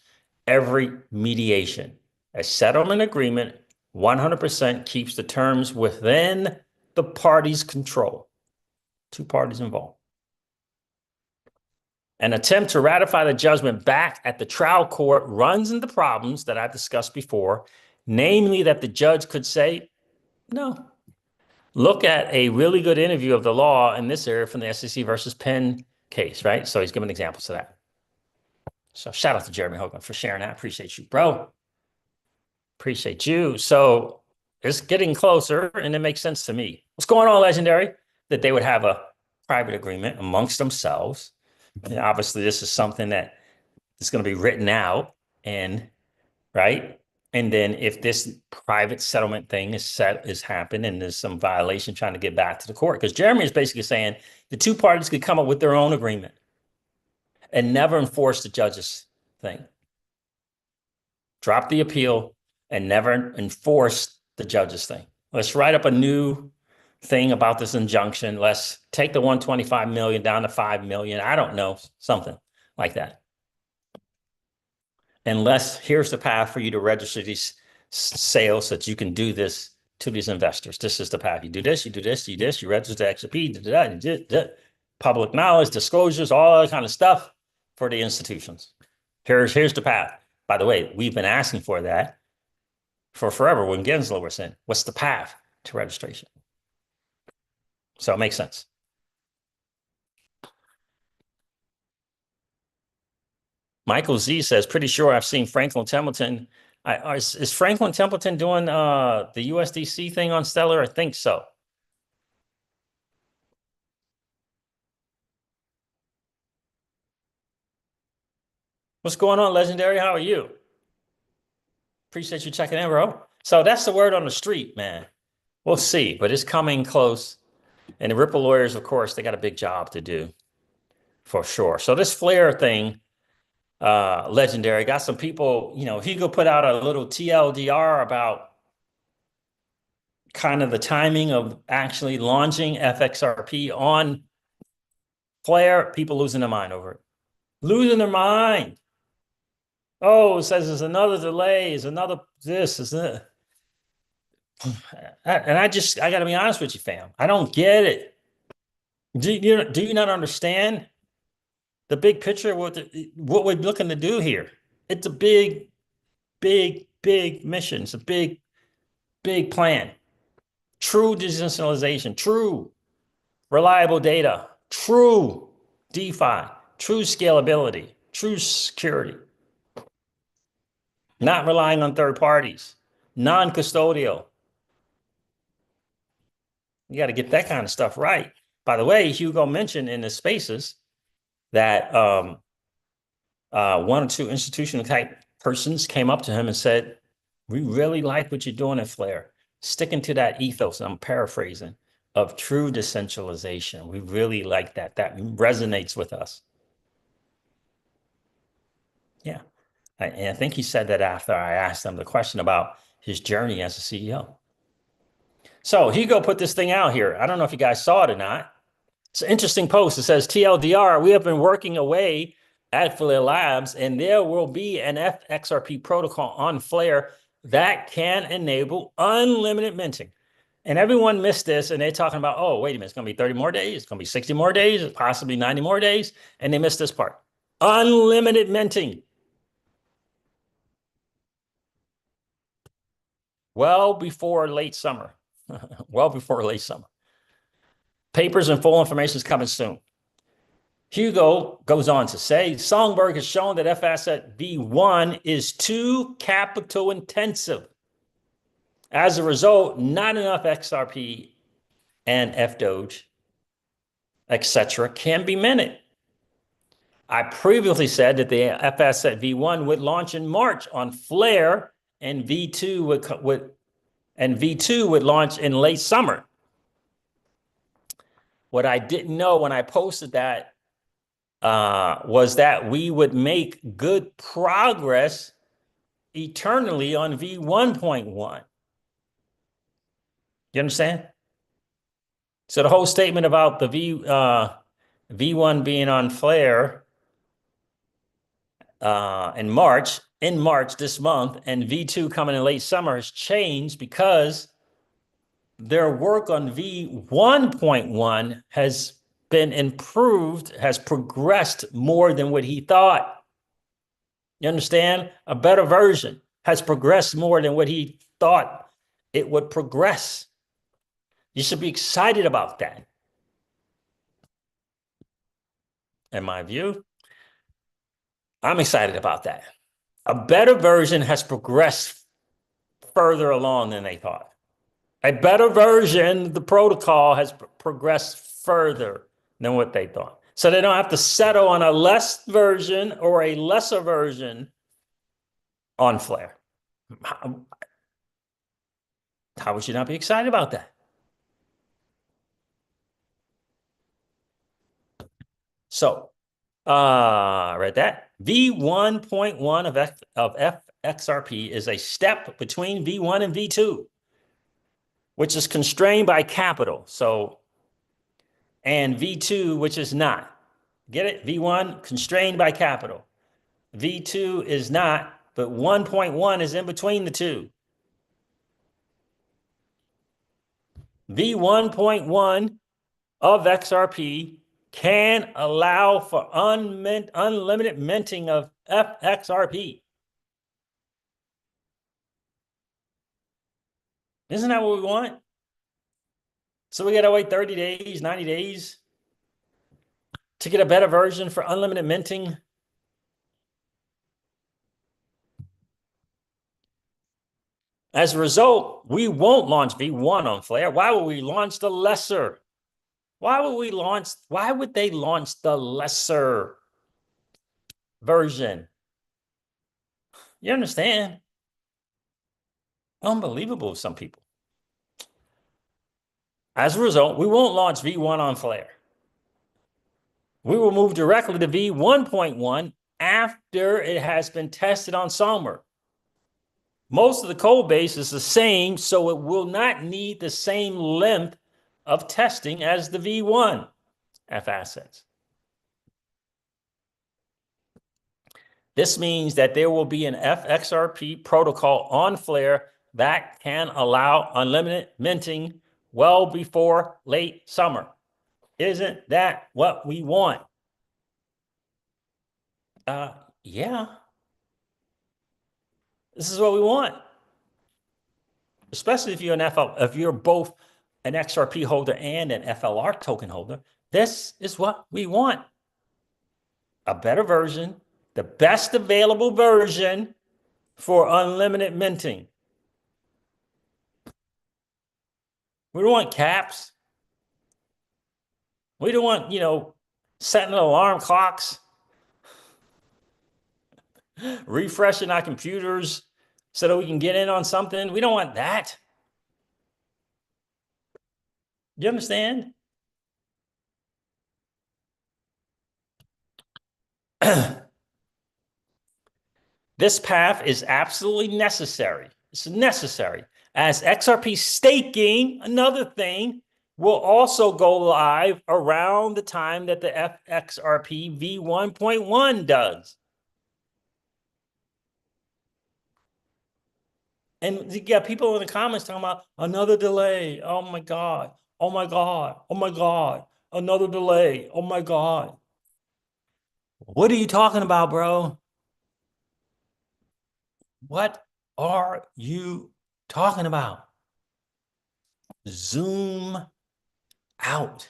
every mediation. A settlement agreement 100% keeps the terms within the parties' control. Two parties involved. An attempt to ratify the judgment back at the trial court runs into problems that I've discussed before, namely that the judge could say, no. Look at a really good interview of the law in this area from the SEC versus Penn case, right? So he's giving examples of that. So shout out to Jeremy Hogan for sharing that. Appreciate you, bro. Appreciate you. So it's getting closer, and it makes sense to me. What's going on, Legendary? That they would have a private agreement amongst themselves. And obviously, this is something that is going to be written out, and right. And then if this private settlement thing is happened and there's some violation trying to get back to the court, because Jeremy is basically saying the two parties could come up with their own agreement and never enforce the judge's thing. Drop the appeal and never enforce the judge's thing. Let's write up a new thing about this injunction. Let's take the 125 million down to 5 million. I don't know, something like that. Unless here's the path for you to register these sales so that you can do this to these investors. This is the path. You do this, you do this, you do this, you register XRP, public knowledge, disclosures, all that kind of stuff for the institutions. Here's the path. By the way, we've been asking for that for forever when Gensler was in. What's the path to registration? So it makes sense. Michael Z says, pretty sure I've seen Franklin Templeton. Is Franklin Templeton doing the USDC thing on Stellar? I think so. What's going on, Legendary? How are you? Appreciate you checking in, bro. So that's the word on the street, man. We'll see, but it's coming close. And the Ripple lawyers, of course, they got a big job to do for sure. So this Flare thing, Legendary, got some people, Hugo put out a little TLDR about kind of the timing of actually launching FXRP on Flare. People losing their mind over it. Losing their mind. Oh, it says there's another delay, is another this, is that. And I got to be honest with you, fam. I don't get it. Do you not understand the big picture, what we're looking to do here? It's a big, big, big mission. It's a big, big plan. True decentralization, true reliable data, true DeFi, true scalability, true security. Not relying on third parties, non-custodial. You got to get that kind of stuff right. By the way, Hugo mentioned in the spaces that one or two institutional type persons came up to him and said, we really like what you're doing at Flare. Sticking to that ethos, and I'm paraphrasing, of true decentralization. We really like that. That resonates with us. Yeah. And I think he said that after I asked him the question about his journey as a CEO. So Hugo put this thing out here. I don't know if you guys saw it or not. It's an interesting post. It says, TLDR, we have been working away at Flare Labs, and there will be an XRP protocol on Flare that can enable unlimited minting. And everyone missed this, and they're talking about, oh, wait a minute, it's going to be 30 more days. It's going to be 60 more days, possibly 90 more days. And they missed this part. Unlimited minting. Well before late summer. Well before late summer. Papers and full information is coming soon. Hugo goes on to say, Songbird has shown that F-Asset V1 is too capital intensive. As a result, not enough XRP and FDoge, etc., can be minted. I previously said that the F-Asset V1 would launch in March on Flare, and V2 would launch in late summer. What I didn't know when I posted that was that we would make good progress eternally on V1.1. You understand? So the whole statement about the V1 being on Flare in March in March this month, and V2 coming in late summer has changed because their work on V1.1 has been improved, has progressed more than what he thought. You understand? A better version has progressed more than what he thought it would progress. You should be excited about that. In my view, I'm excited about that. A better version has progressed further along than they thought. A better version, the protocol has progressed further than what they thought. So they don't have to settle on a less version or a lesser version on Flare. How would you not be excited about that? So, read that. V1.1 of XRP is a step between V1 and V2, which is constrained by capital. So, and V2, which is not. Get it? V1 constrained by capital. V2 is not, but 1.1 is in between the two. V1.1 of XRP can allow for unlimited minting of XRP. Isn't that what we want? So we got to wait 30 days, 90 days to get a better version for unlimited minting. As a result, we won't launch V1 on Flare. Why would we launch the lesser? Why would they launch the lesser version? You understand? Unbelievable, some people. As a result, we won't launch V1 on Flare. We will move directly to V1.1 after it has been tested on Sommer. Most of the code base is the same, so it will not need the same length of testing as the V1 F assets. This means that there will be an XRP protocol on Flare that can allow unlimited minting well before late summer. Isn't that what we want? Yeah. This is what we want. Especially if you're if you're both an XRP holder and an FLR token holder, this is what we want. A better version, the best available version for unlimited minting. We don't want caps. We don't want, setting alarm clocks, refreshing our computers so that we can get in on something. We don't want that. You understand? This path is absolutely necessary. It's necessary as XRP staking, another thing, will also go live around the time that the XRP V1.1 does. And you got people in the comments talking about another delay. Oh my God. Oh my God. Oh my God. Another delay. Oh my God. What are you talking about, bro? What are you talking about? Zoom out.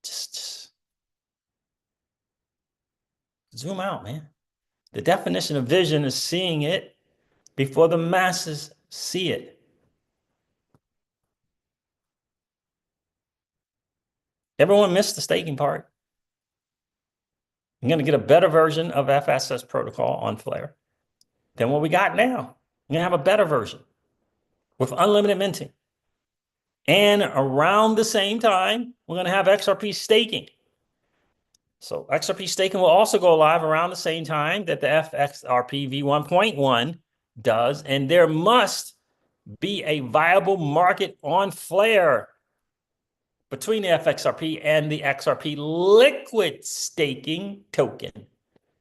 Just zoom out, man. The definition of vision is seeing it before the masses see it. Everyone missed the staking part. I'm going to get a better version of FSS protocol on Flare than what we got now. I'm going to have a better version with unlimited minting. And around the same time, we're going to have XRP staking. So XRP staking will also go live around the same time that the XRP V1.1 does. And there must be a viable market on Flare. between the FXRP and the XRP liquid staking token,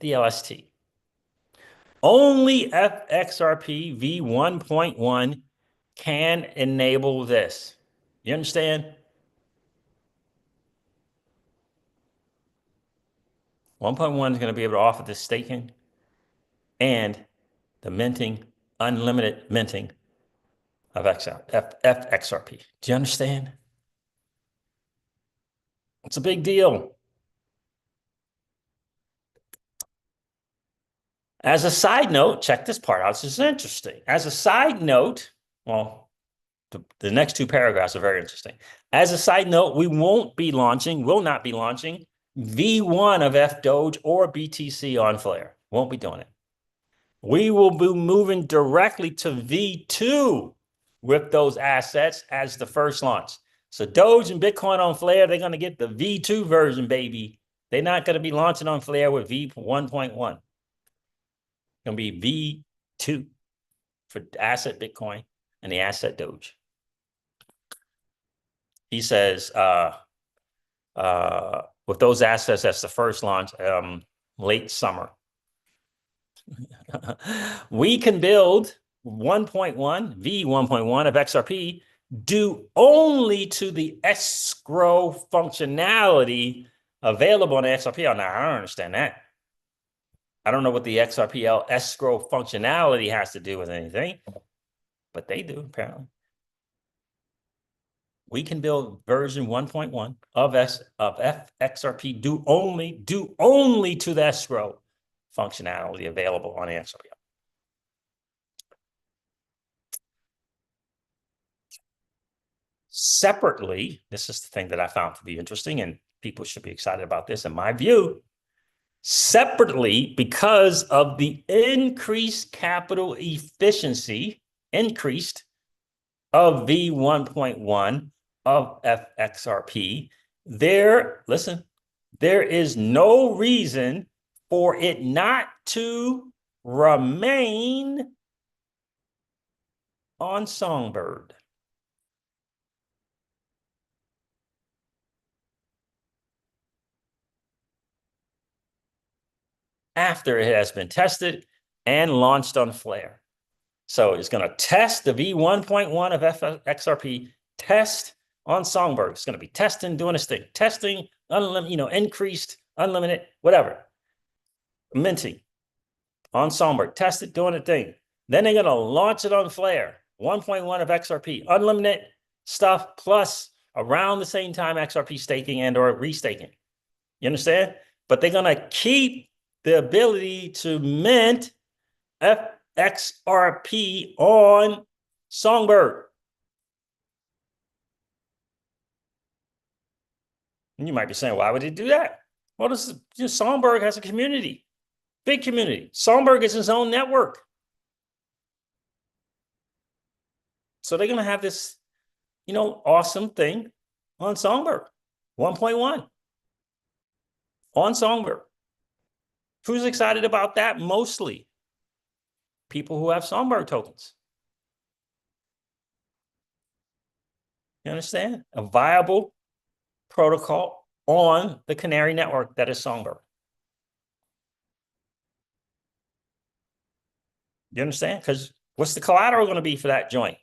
the LST. Only FXRP v1.1 can enable this. You understand? 1.1 is going to be able to offer this staking and the minting, unlimited minting of FXRP. Do you understand? It's a big deal. As a side note, check this part out. This is interesting. As a side note, well, the next two paragraphs are very interesting. As a side note, we will not be launching V1 of FDoge or BTC on Flare. Won't be doing it. We will be moving directly to V2 with those assets as the first launch. So Doge and Bitcoin on Flare, they're going to get the V2 version, baby. They're not going to be launching on Flare with V1.1. Going to be V2 for asset Bitcoin and the asset Doge. He says, with those assets, that's the first launch, late summer. We can build V1.1 of XRP due only to the escrow functionality available on the XRP. Now, I don't understand that. I don't know what the XRPL escrow functionality has to do with anything, but they do, apparently. We can build version 1.1 of XRP due only to the escrow functionality available on the XRP. Separately, this is the thing that I found to be interesting, and people should be excited about this, in my view. Separately, because of the increased capital efficiency, of V1.1 of XRP, there is no reason for it not to remain on Songbird. After it has been tested and launched on Flare. So it's going to test the V1.1 of XRP, test on Songbird. It's going to be testing, doing its thing, testing, increased, unlimited, whatever. Minting on Songbird, test it, doing its thing. Then they're going to launch it on Flare, 1.1 of XRP, unlimited stuff, plus around the same time XRP staking and or restaking. You understand? But they're going to keep the ability to mint XRP on Songbird. And you might be saying, why would they do that? Well, Songbird has a community, big community. Songbird is his own network. So they're going to have this, awesome thing on Songbird, 1.1 on Songbird. Who's excited about that? Mostly people who have Songbird tokens. You understand? A viable protocol on the Canary network that is Songbird. You understand? Because what's the collateral going to be for that joint?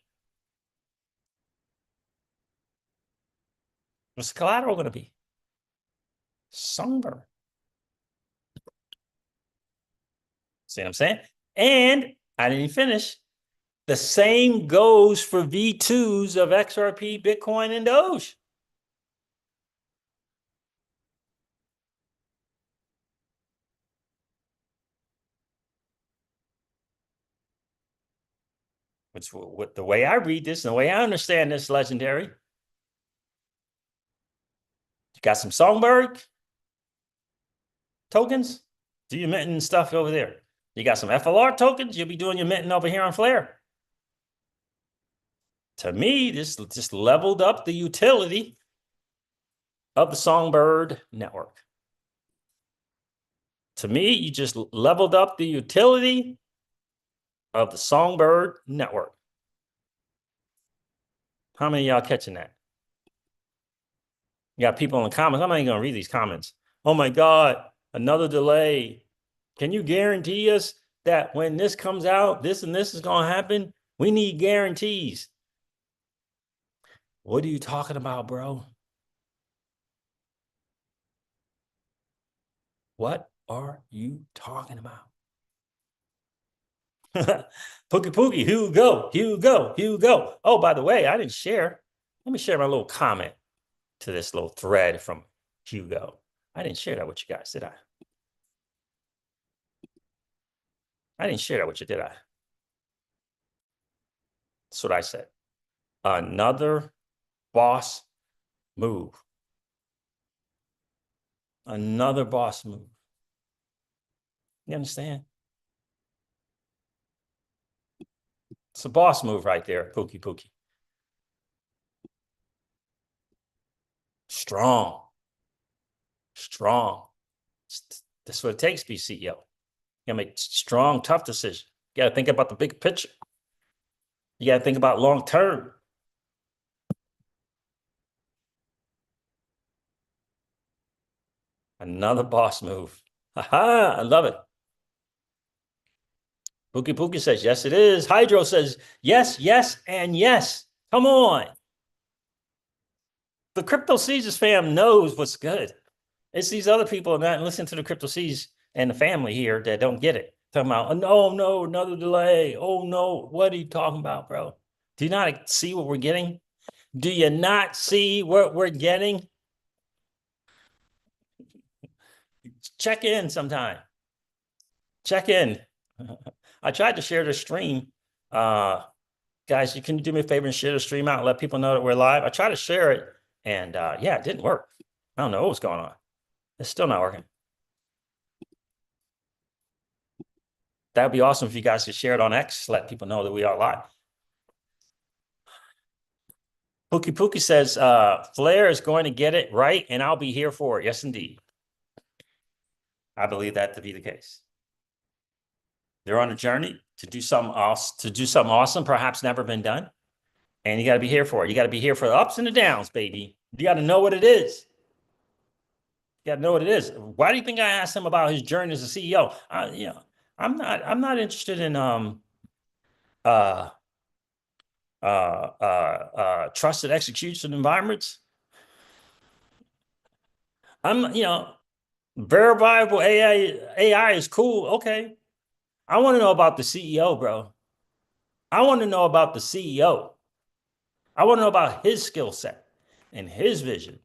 What's the collateral going to be? Songbird. See what I'm saying? And I didn't finish. The same goes for V2s of XRP, Bitcoin, and Doge. What the way I read this and the way I understand this, Legendary, you got some Songbird tokens, do your minting stuff over there. You got some FLR tokens, you'll be doing your minting over here on Flare. To me, this just leveled up the utility of the Songbird network. To me, you just leveled up the utility of the Songbird network. How many of y'all catching that? You got people in the comments. I'm not even going to read these comments. Oh my God, another delay. Can you guarantee us that when this comes out, this and this is going to happen? We need guarantees. What are you talking about, bro? What are you talking about? Pookie, Hugo. Oh, by the way, I didn't share. Let me share my little comment to this little thread from Hugo. I didn't share that with you guys, did I? I didn't share that with you, did I? That's what I said. Another boss move. Another boss move. You understand? It's a boss move right there, Pookie. Strong. That's what it takes to be CEO. You gotta make strong, tough decisions. You gotta think about the big picture. You gotta think about long term. Another boss move. Aha, I love it. Pookie says, yes, it is. Hydro says, yes, and yes. Come on. The CryptoCeej fam knows what's good. It's these other people that listen to the CryptoCeej and the family here that don't get it. Talking about, oh, no, another delay. Oh, no. What are you talking about, bro? Do you not see what we're getting? Do you not see what we're getting? Check in sometime. Check in. I tried to share the stream. Guys, can you do me a favor and share the stream out and let people know that we're live? I tried to share it, and yeah, it didn't work. I don't know what was going on. It's still not working. That'd be awesome if you guys could share it on X, let people know that we are live. Pookie says, Flair is going to get it right, and I'll be here for it. Yes, indeed. I believe that to be the case. They're on a journey to do something awesome, perhaps never been done. And you got to be here for it. You got to be here for the ups and the downs, baby. You got to know what it is. You got to know what it is. Why do you think I asked him about his journey as a CEO? I'm not interested in trusted execution environments. Verifiable AI is cool. Okay. I want to know about the CEO, bro. I want to know about the CEO. I want to know about his skill set and his vision.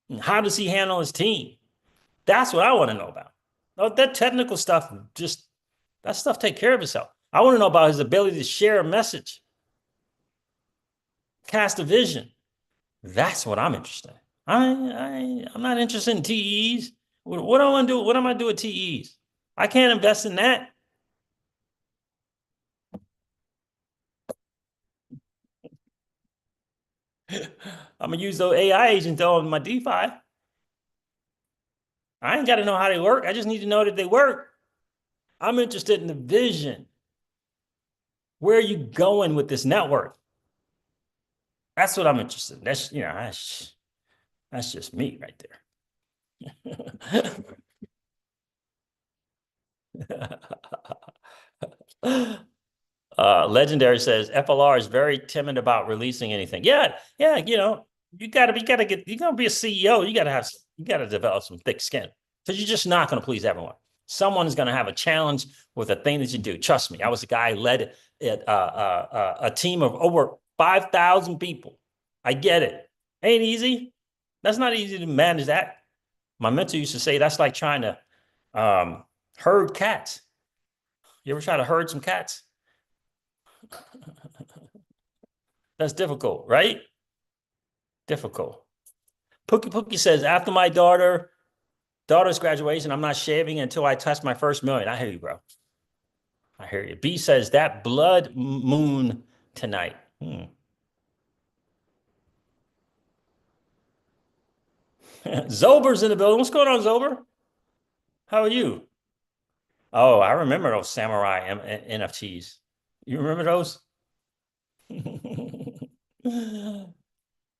And how does he handle his team? That's what I want to know about. That technical stuff, that stuff take care of itself. I want to know about his ability to share a message, cast a vision. That's what I'm interested in. I'm not interested in TEs. What do I want to do? What am I doing with TEs? I can't invest in that. I'm gonna use those AI agents on my DeFi. I ain't got to know how they work. I just need to know that they work. I'm interested in the vision. Where are you going with this network? That's what I'm interested in. That's just me right there. Legendary says FLR is very timid about releasing anything. Yeah. You're gonna be a CEO. You gotta develop some thick skin because you're just not gonna please everyone. Someone is gonna have a challenge with a thing that you do. Trust me, I was a guy who led a team of over 5,000 people. I get it. Ain't easy. That's not easy to manage that. My mentor used to say that's like trying to herd cats. You ever try to herd some cats? That's difficult, right? Difficult. Pookie says, after my daughter's graduation, I'm not shaving until I touch my first million. I hear you, bro. I hear you. B says, that blood moon tonight. Zober's in the building. What's going on, Zober? How are you? Oh, I remember those samurai NFTs. You remember those?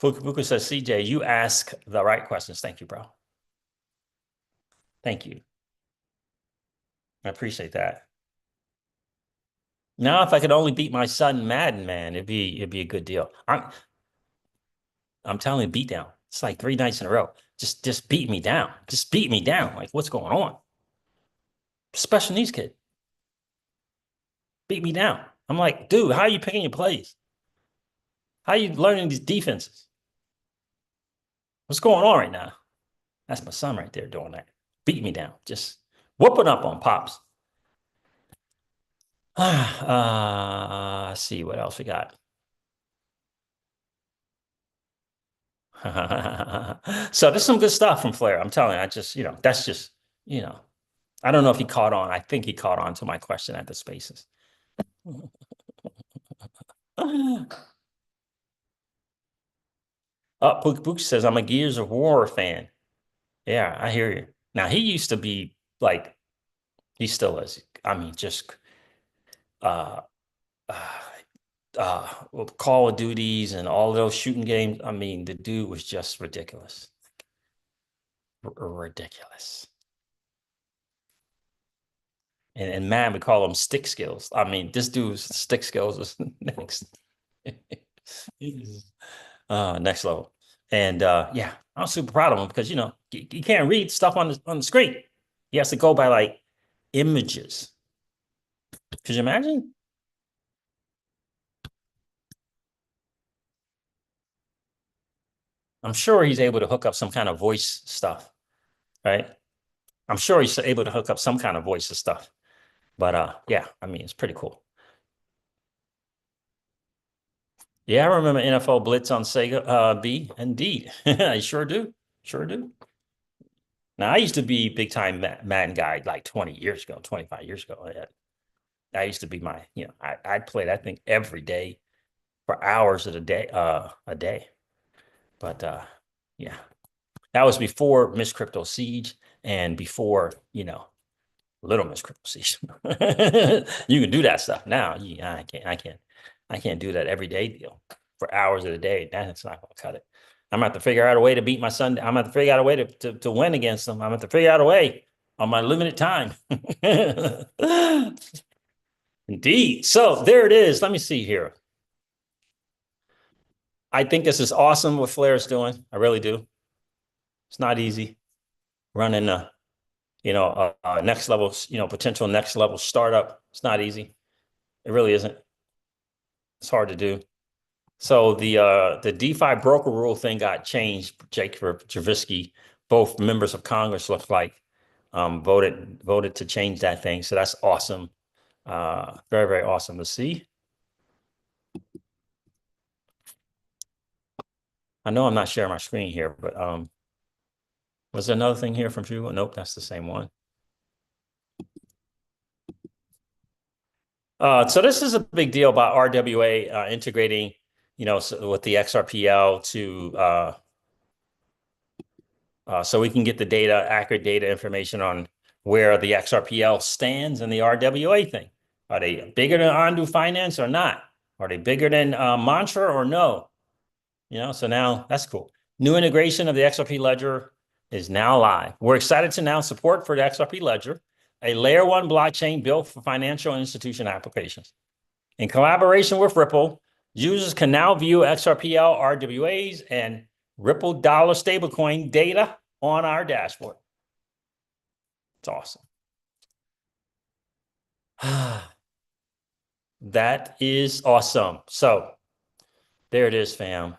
Fuku says, CJ, you ask the right questions. Thank you, bro. Thank you. I appreciate that. Now, if I could only beat my son Madden, man, it'd be a good deal. I'm telling you, beat down. It's like 3 nights in a row. Just beat me down. Just beat me down. Like, what's going on? Special needs kid. Beat me down. I'm like, dude, how are you picking your plays? How are you learning these defenses? What's going on right now? That's my son right there doing that. Beat me down. Just whooping up on Pops. Let's see what else we got. So there's some good stuff from Flair. I'm telling you, that's just, I don't know if he caught on. I think he caught on to my question at the spaces. Pook says, I'm a Gears of War fan. Yeah, I hear you. Now, he used to be like, he still is. I mean, just uh, Call of Duties and all those shooting games. I mean, the dude was just ridiculous. Ridiculous. And man, we call them stick skills. I mean, this dude's stick skills was next. Next level. And yeah, I'm super proud of him because you can't read stuff on the screen. He has to go by like images. Could you imagine? I'm sure he's able to hook up some kind of voice stuff, right? I'm sure he's able to hook up some kind of voice stuff. But yeah, I mean, it's pretty cool. Yeah, I remember NFL Blitz on Sega B. Indeed. I sure do. Sure do. Now, I used to be big time Madden guy like 20 years ago, 25 years ago. I used to be I'd play that thing every day for hours a day. But yeah, that was before Miss CryptoCeej and before, Little Miss CryptoCeej. You can do that stuff now. Yeah, I can't do that everyday deal for hours of the day. That's not going to cut it. I'm going to have to figure out a way to beat my son. I'm going to have to figure out a way to win against them. I'm going to have to figure out a way on my limited time. Indeed. So there it is. Let me see here. I think this is awesome what Flair is doing. I really do. It's not easy running a next level, potential next level startup. It's not easy. It really isn't. It's hard to do. So the DeFi broker rule thing got changed. Jake Javisky, both members of Congress look like voted to change that thing. So that's awesome. Very, very awesome to see. I know I'm not sharing my screen here, but was there another thing here from you? Nope, that's the same one. So this is a big deal about RWA integrating, with the XRPL to so we can get the data, accurate data information on where the XRPL stands in the RWA thing. Are they bigger than Ondu Finance or not? Are they bigger than Mantra or no? So now that's cool. New integration of the XRP ledger is now live. We're excited to announce support for the XRP ledger, a layer 1 blockchain built for financial institution applications. In collaboration with Ripple, users can now view XRPL RWAs and Ripple dollar stablecoin data on our dashboard. It's awesome. That is awesome. So there it is, fam.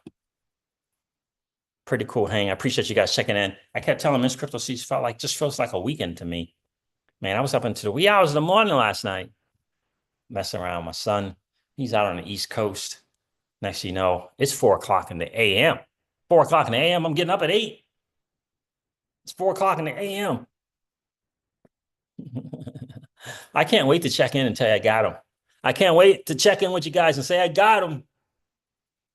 Pretty cool hang. I appreciate you guys checking in. I kept telling Miss CryptoCeej feels like a weekend to me. Man, I was up into the wee hours of the morning last night, messing around with my son. He's out on the East Coast. Next thing you know, it's 4 o'clock in the a.m. 4 o'clock in the a.m. I'm getting up at 8. It's 4 o'clock in the a.m. I can't wait to check in and tell you I got him. I can't wait to check in with you guys and say I got him.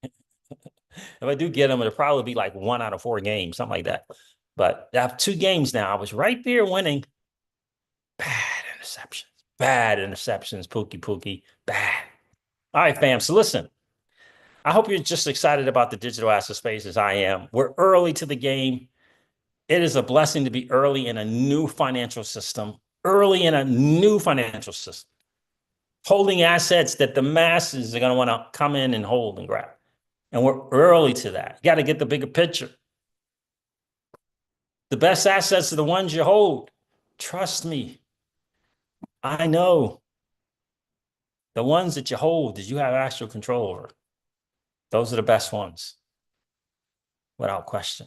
If I do get him, it'll probably be like 1 out of 4 games, something like that. But I have 2 games now. I was right there winning. Bad interceptions, Pookie, bad. All right, fam. So listen, I hope you're just excited about the digital asset space as I am. We're early to the game. It is a blessing to be early in a new financial system, holding assets that the masses are going to want to come in and hold and grab. And we're early to that. You got to get the bigger picture. The best assets are the ones you hold. Trust me. I know. The ones that you hold, that you have actual control over, those are the best ones. Without question.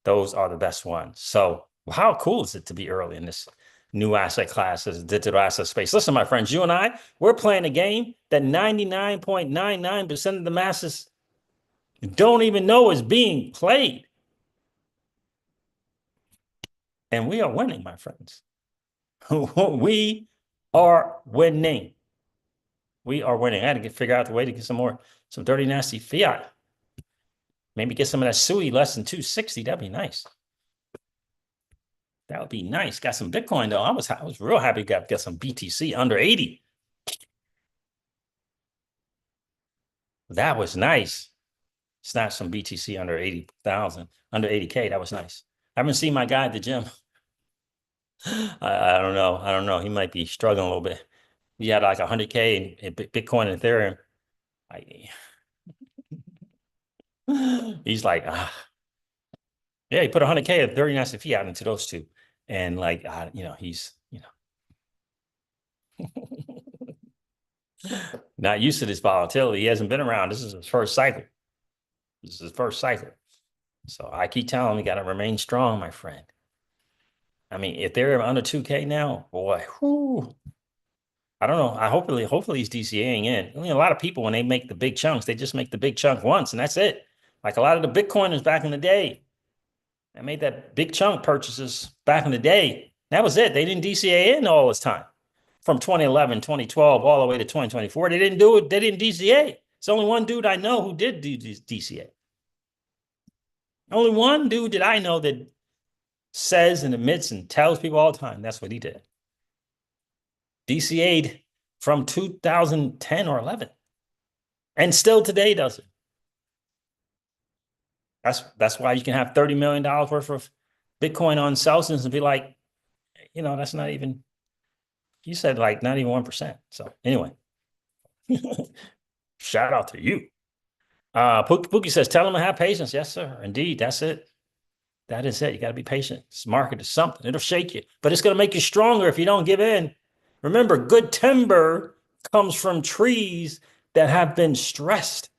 Those are the best ones. So how cool is it to be early in this new asset class, as digital asset space? Listen, my friends, you and I, we're playing a game that 99.99% of the masses don't even know is being played. And we are winning, my friends. We are winning. We are winning. I had to figure out the way to get some dirty, nasty fiat. Maybe get some of that SUI less than 260. That'd be nice. That would be nice. Got some Bitcoin though. I was real happy to get some BTC under 80. That was nice. Snatch some BTC under 80,000, under 80K. That was nice. I haven't seen my guy at the gym. I don't know. I don't know. He might be struggling a little bit. He had like 100K in Bitcoin and Ethereum. He's like, yeah, he put 100K of 30 nasty fiat into those two. And like, he's, not used to this volatility. He hasn't been around. This is his first cycle. So I keep telling him, you got to remain strong, my friend. I mean, if they're under 2K now, boy, whoo. I don't know. Hopefully he's DCAing in. I mean, a lot of people, when they make the big chunks, they just make the big chunk once and that's it. Like a lot of the Bitcoiners back in the day, they made that big chunk purchases back in the day. That was it. They didn't DCA in all this time. From 2011, 2012, all the way to 2024. They didn't do it. They didn't DCA. It's only one dude I know who did do DCA. Only one dude that I know that says and admits and tells people all the time. That's what he did. DCA'd from 2010 or 11. And still today does it. That's why you can have $30 million worth of Bitcoin on Celsius and be like, that's not even, you said like not even 1%. So anyway, shout out to you. Pookie says, tell them to have patience. Yes, sir. Indeed. That's it. That is it. You got to be patient. This market is something. It'll shake you, but it's going to make you stronger if you don't give in. Remember, good timber comes from trees that have been stressed.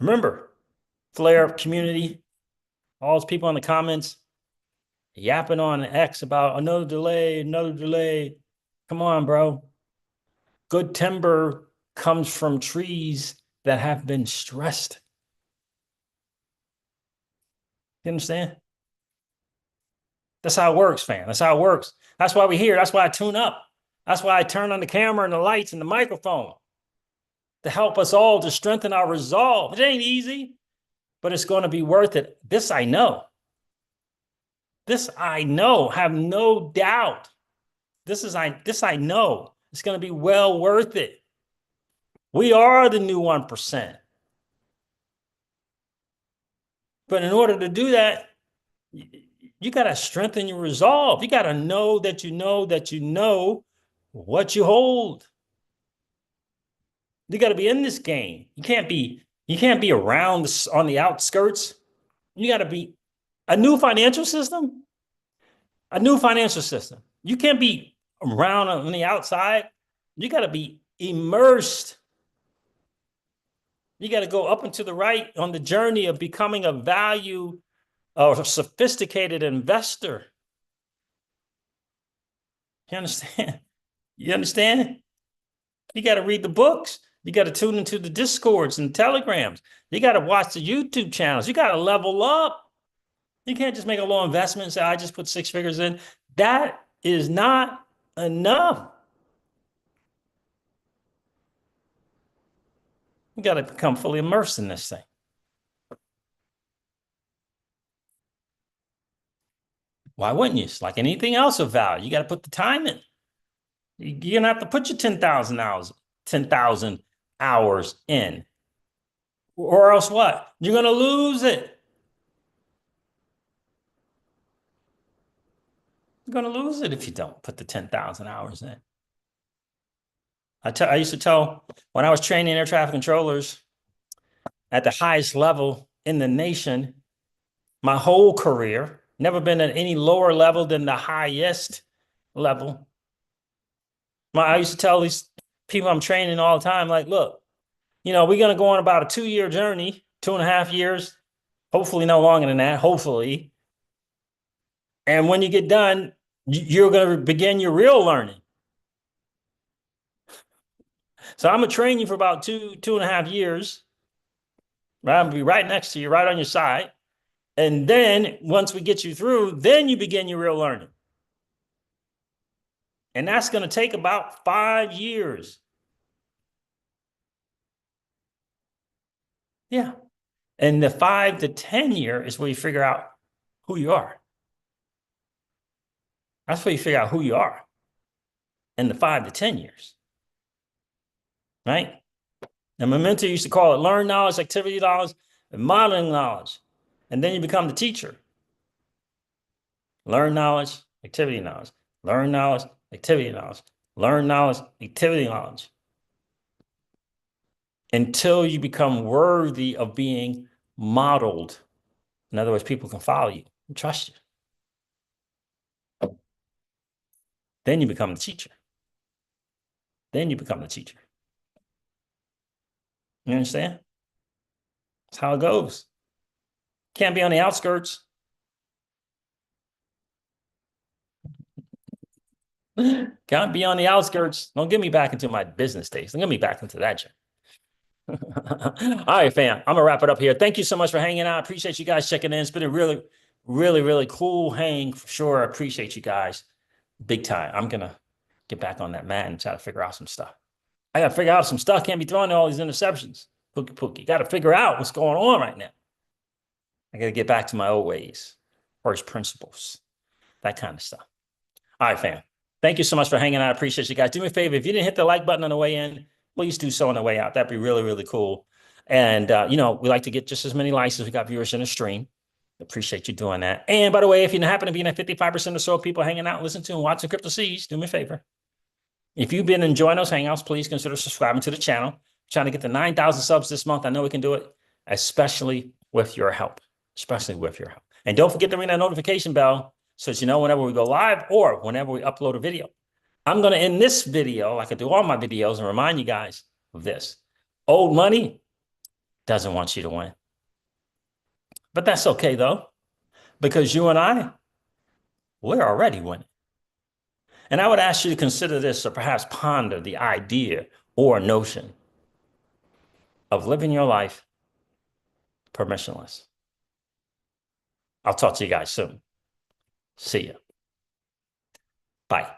Remember, flare-up community, all those people in the comments yapping on X about another delay. Come on, bro. Good timber comes from trees that have been stressed. You understand? That's how it works, fam. That's how it works. That's why we're here. That's why I tune up. That's why I turn on the camera and the lights and the microphone to help us all to strengthen our resolve. It ain't easy, but it's going to be worth it. This I know. Have no doubt. This I know. It's going to be well worth it. We are the new 1%. But in order to do that, you got to strengthen your resolve. You got to know that you know what you hold. You got to be in this game. You can't be around on the outskirts. You got to be a new financial system. You can't be around on the outside. You got to be immersed. You got to go up and to the right on the journey of becoming a value or a sophisticated investor. You understand? You understand? You got to read the books. You got to tune into the Discords and Telegrams. You got to watch the YouTube channels. You got to level up. You can't just make a low investment and say, I just put 6 figures in. That is not enough. You got to become fully immersed in this thing. Why wouldn't you? It's like anything else of value. You got to put the time in. You're going to have to put your 10,000 hours, 10,000 hours in. Or else what? You're going to lose it. You're going to lose it if you don't put the 10,000 hours in. I used to tell when I was training air traffic controllers at the highest level in the nation, my whole career, never been at any lower level than the highest level. I used to tell these people I'm training all the time, like, look, we're going to go on about a 2-year journey, 2.5 years, hopefully no longer than that, hopefully. And when you get done, you're going to begin your real learning. So I'm going to train you for about 2.5 years. Right? I'm going to be right next to you, right on your side. And then once we get you through, then you begin your real learning. And that's going to take about 5 years. Yeah. And the 5 to 10 year is where you figure out who you are. That's where you figure out who you are in the 5 to 10 years. Right? And my mentor used to call it learn knowledge, activity knowledge, and modeling knowledge. And then you become the teacher. Learn knowledge, activity knowledge. Learn knowledge, activity knowledge. Learn knowledge, activity knowledge. Until you become worthy of being modeled. In other words, people can follow you and trust you. Then you become the teacher. Then you become the teacher. You understand? That's how it goes. Can't be on the outskirts. Can't be on the outskirts. Don't get me back into my business days. Don't get me back into that shit. All right, fam. I'm gonna wrap it up here. Thank you so much for hanging out. Appreciate you guys checking in. It's been a really, really, really cool hang for sure. I appreciate you guys big time. I'm gonna get back on that mat and try to figure out some stuff. I gotta figure out some stuff. Can't be throwing all these interceptions. Pookie. Got to figure out what's going on right now. I gotta get back to my old ways, first principles, that kind of stuff. All right, fam. Thank you so much for hanging out. I appreciate you guys. Do me a favor. If you didn't hit the like button on the way in, please do so on the way out. That'd be really, really cool. And, we like to get just as many likes as we got viewers in the stream. Appreciate you doing that. And by the way, if you happen to be in that 55% or so of people hanging out, listening to and watching CryptoCeej, do me a favor. If you've been enjoying those hangouts, please consider subscribing to the channel. I'm trying to get to 9,000 subs this month. I know we can do it, especially with your help. And don't forget to ring that notification bell so that you know whenever we go live or whenever we upload a video. I'm going to end this video, like I do all my videos, and remind you guys of this. Old money doesn't want you to win. But that's okay, though, because you and I, we're already winning. And I would ask you to consider this, or perhaps ponder the idea or notion of living your life permissionless. I'll talk to you guys soon. See ya. Bye.